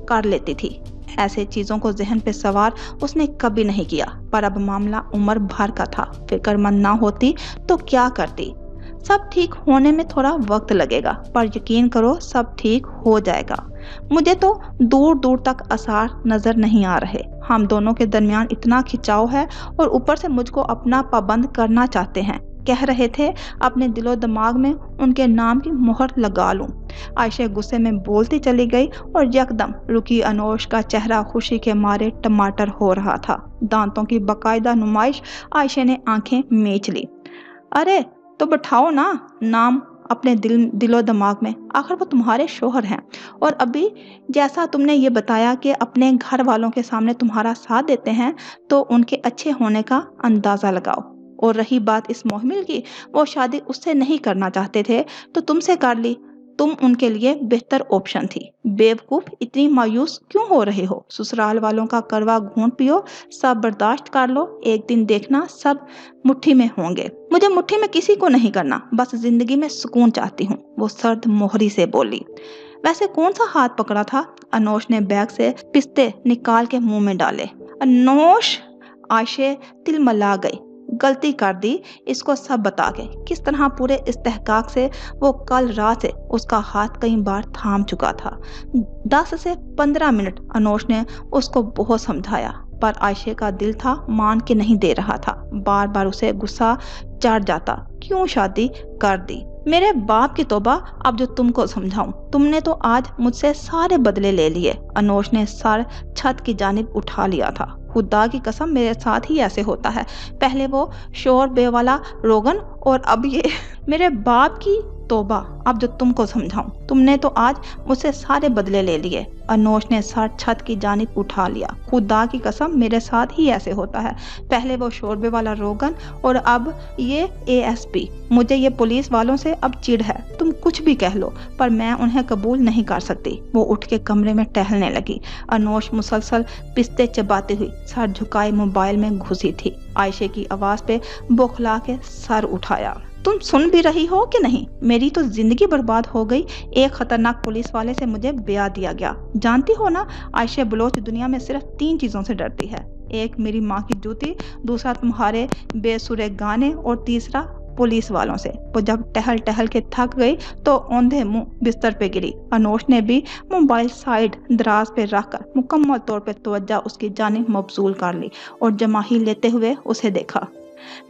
कर लेती थी। ऐसे चीजों को जहन पे सवार उसने कभी नहीं किया। पर अब मामला उम्र भर का था। फिक्रमंद ना होती तो क्या करती। सब ठीक होने में थोड़ा वक्त लगेगा, पर यकीन करो सब ठीक हो जाएगा। मुझे तो दूर दूर तक आसार नजर नहीं आ रहे। हम दोनों के दरमियान इतना खिंचाव है और ऊपर से मुझको अपना पाबंद करना चाहते हैं। कह रहे थे अपने दिलो दिमाग में उनके नाम की मोहर लगा लूं। आयशा गुस्से में बोलती चली गई और यकदम रुकी। अनोश का चेहरा खुशी के मारे टमाटर हो रहा था। दांतों की बकायदा नुमाइश। आयशा ने आंखें मीच ली। अरे तो बैठाओ ना नाम अपने दिलो दिमाग में। आखिर वो तुम्हारे शोहर हैं, और अभी जैसा तुमने ये बताया कि अपने घर वालों के सामने तुम्हारा साथ देते हैं, तो उनके अच्छे होने का अंदाजा लगाओ। और रही बात इस मोहमिल की, वो शादी उससे नहीं करना चाहते थे तो तुमसे कर ली। तुम उनके लिए बेहतर ऑप्शन थी। बेवकूफ, इतनी मायूस क्यों हो रहे हो? ससुराल वालों का कड़वा घूंट पियो, सब बर्दाश्त कर लो। एक दिन देखना सब मुट्ठी में होंगे। मुझे मुट्ठी में किसी को नहीं करना, बस जिंदगी में सुकून चाहती हूँ, वो सर्द मोहरी से बोली। वैसे कौन सा हाथ पकड़ा था? अनोश ने बैग से पिस्ते निकाल के मुंह में डाले। अनोश! आयशा तिलमिला गई। गलती कर दी, इसको सब बता के। किस तरह पूरे इस्तेहकाक से वो कल रात से उसका हाथ कई बार थाम चुका था। 10 से 15 मिनट अनोश ने उसको बहुत समझाया, पर आयशा का दिल था मान के नहीं दे रहा था। बार बार उसे गुस्सा चढ़ जाता। क्यों शादी कर दी? मेरे बाप की तौबा, अब जो तुमको समझाऊं। तुमने तो आज मुझसे सारे बदले ले लिए। अनोश ने सर छत की जानिब उठा लिया था। खुदा की कसम, मेरे साथ ही ऐसे होता है। पहले वो शोर बे वाला रोगन, और अब ये। मेरे बाप की तौबा, अब जो तुमको समझाऊं। तुमने तो आज मुझसे सारे बदले ले लिए। अनोश ने सर छत की जानिब उठा लिया। खुदा की कसम, मेरे साथ ही ऐसे होता है। पहले वो शोरबे वाला रोगन, और अब ये ASP। मुझे ये पुलिस वालों से अब चिढ़ है। तुम कुछ भी कह लो, पर मैं उन्हें कबूल नहीं कर सकती। वो उठ के कमरे में टहलने लगी। अनोश मुसलसल पिस्ते चबाती हुई सर झुकाए मोबाइल में घुसी थी। आयशा की आवाज पे बौखला के सर उठाया। तुम सुन भी रही हो कि नहीं? मेरी तो जिंदगी बर्बाद हो गई। एक खतरनाक पुलिस वाले से मुझे ब्याह दिया गया। जानती हो ना, आयशा बलोच दुनिया में सिर्फ 3 चीजों से डरती है। एक मेरी माँ की जूती, दूसरा तुम्हारे बेसुरे गाने, और तीसरा पुलिस वालों से। वो जब टहल टहल के थक गई तो औंधे मुंह बिस्तर पे गिरी। अनोश ने भी मोबाइल साइड दराज पे रखकर मुकम्मल तौर पे तवज्जो उसकी जानिब मबजूल कर ली और जमाही लेते हुए उसे देखा।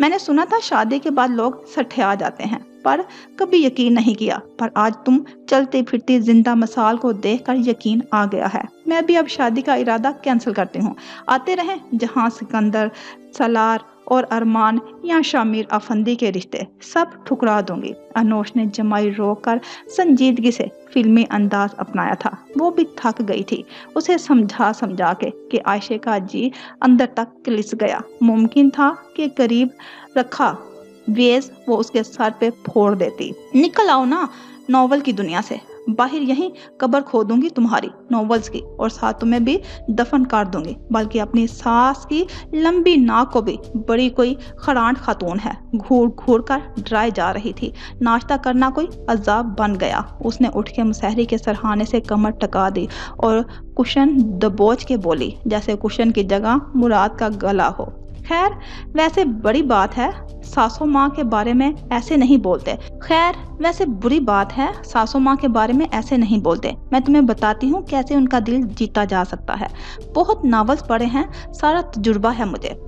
मैंने सुना था शादी के बाद लोग सठिया जाते हैं, पर कभी यकीन नहीं किया। पर आज तुम चलती फिरती जिंदा मिसाल को देखकर यकीन आ गया है। मैं भी अब शादी का इरादा कैंसिल करती हूँ। आते रहें जहां सिकंदर, सलार और अरमान या शामिर अफंदी के रिश्ते, सब ठुकरा दूंगी। अनोश ने जमाई रोक कर संजीदगी से फिल्मी अंदाज अपनाया था। वो भी थक गई थी। उसे समझा समझा के कि आयशा का जी अंदर तक किलिस गया। मुमकिन था कि करीब रखा वेज वो उसके सर पे फोड़ देती। निकल आओ ना नॉवल की दुनिया से। बाहर यहीं कब्र खोदूंगी तुम्हारी नॉवेल्स की, और साथ तुम्हें भी दफन कर दूंगी। बल्कि अपनी सास की लंबी नाक को भी बड़ी कोई खरांट खातून है। घूर घूर कर ड्राई जा रही थी। नाश्ता करना कोई अजाब बन गया। उसने उठ के मुसहरी के सरहाने से कमर टका दी और कुशन दबोच के बोली, जैसे कुशन की जगह मुराद का गला हो। खैर, वैसे बड़ी बात है, सासू माँ के बारे में ऐसे नहीं बोलते। खैर, वैसे बुरी बात है, सासू माँ के बारे में ऐसे नहीं बोलते। मैं तुम्हें बताती हूँ कैसे उनका दिल जीता जा सकता है। बहुत नावल्स पढ़े हैं, सारा तजुर्बा है मुझे।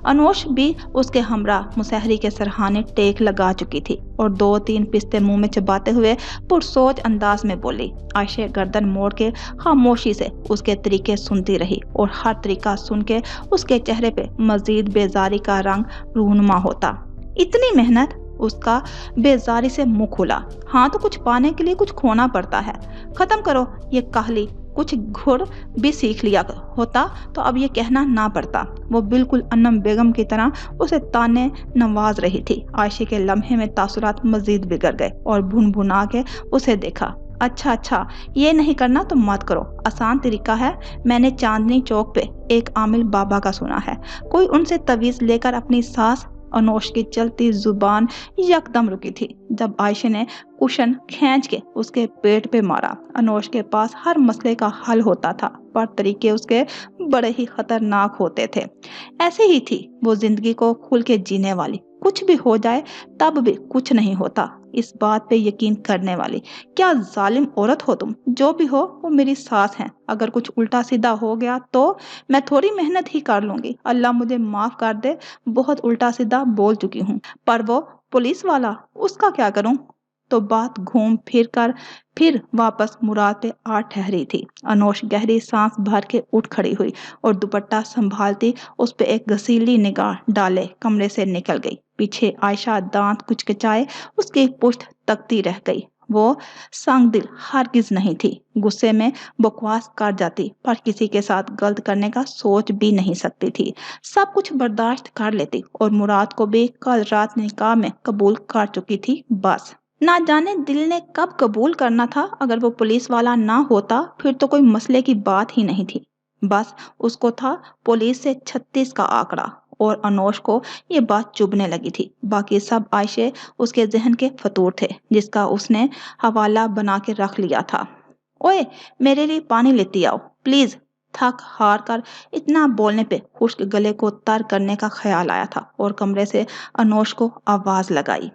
अनोश भी उसके हमरा मुसहरी के सरहाने टेक लगा चुकी थी और 2-3 पिस्ते मुंह में चबाते हुए पुरसोच अंदाज में बोली। आयशा गर्दन मोड़ के खामोशी से उसके तरीके सुनती रही और हर तरीका सुन के उसके चेहरे पे मजीद बेजारी का रंग रूनुमा होता। इतनी मेहनत। उसका बेजारी से मुंह खुला। हाँ, तो कुछ पाने के लिए कुछ खोना पड़ता है। खत्म करो ये काहली। कुछ घुर भी सीख लिया होता तो अब ये कहना ना पड़ता। वो बिल्कुल अन्नम बेगम की तरह उसे ताने नवाज रही थी। आयशे के लम्हे में तासुरात मजीद बिगड़ गए और भुन भुना के उसे देखा। अच्छा अच्छा, ये नहीं करना तो मत करो, आसान तरीका है। मैंने चांदनी चौक पे एक आमिल बाबा का सुना है, कोई उनसे तवीज लेकर अपनी सास अनोश की चलती जुबान यकदम रुकी थी जब आयशे ने कुशन खींच के उसके पेट पे मारा। अनोश के पास हर मसले का हल होता था, पर तरीके उसके बड़े ही खतरनाक होते थे। ऐसे ही थी वो जिंदगी को खुल के जीने वाली। कुछ भी हो जाए तब भी कुछ नहीं होता, इस बात पे यकीन करने वाली। क्या जालिम औरत हो तुम। जो भी हो वो मेरी सास है। अगर कुछ उल्टा सीधा हो गया तो मैं थोड़ी मेहनत ही कर लूंगी। अल्लाह मुझे माफ कर दे, बहुत उल्टा सीधा बोल चुकी हूँ। पर वो पुलिस वाला, उसका क्या करूं। तो बात घूम फिर कर फिर वापस मुराद पे आ ठहरी थी। अनोश गहरी सांस भर के उठ खड़ी हुई और दुपट्टा संभालती उस पे एक घसीली निगाह डाले कमरे से निकल गई। पीछे आयशा दांत कुचकिचाए उसकी पुश्त तकती रह गई। वो संग दिल हरगिज नहीं थी। गुस्से में बकवास कर जाती, पर किसी के साथ गलत करने का सोच भी नहीं सकती थी। सब कुछ बर्दाश्त कर लेती और मुराद को भी कल रात निकाह में कबूल कर चुकी थी। बस ना जाने दिल ने कब कबूल करना था। अगर वो पुलिस वाला ना होता फिर तो कोई मसले की बात ही नहीं थी। बस उसको था पुलिस से 36 का आंकड़ा। और अनोश को ये बात चुभने लगी थी। बाकी सब आयशे उसके जहन के फतूर थे जिसका उसने हवाला बना के रख लिया था। ओए, मेरे लिए पानी लेती आओ प्लीज। थक हार कर इतना बोलने पे खुश्क गले को तर करने का ख्याल आया था और कमरे से अनोश को आवाज लगाई।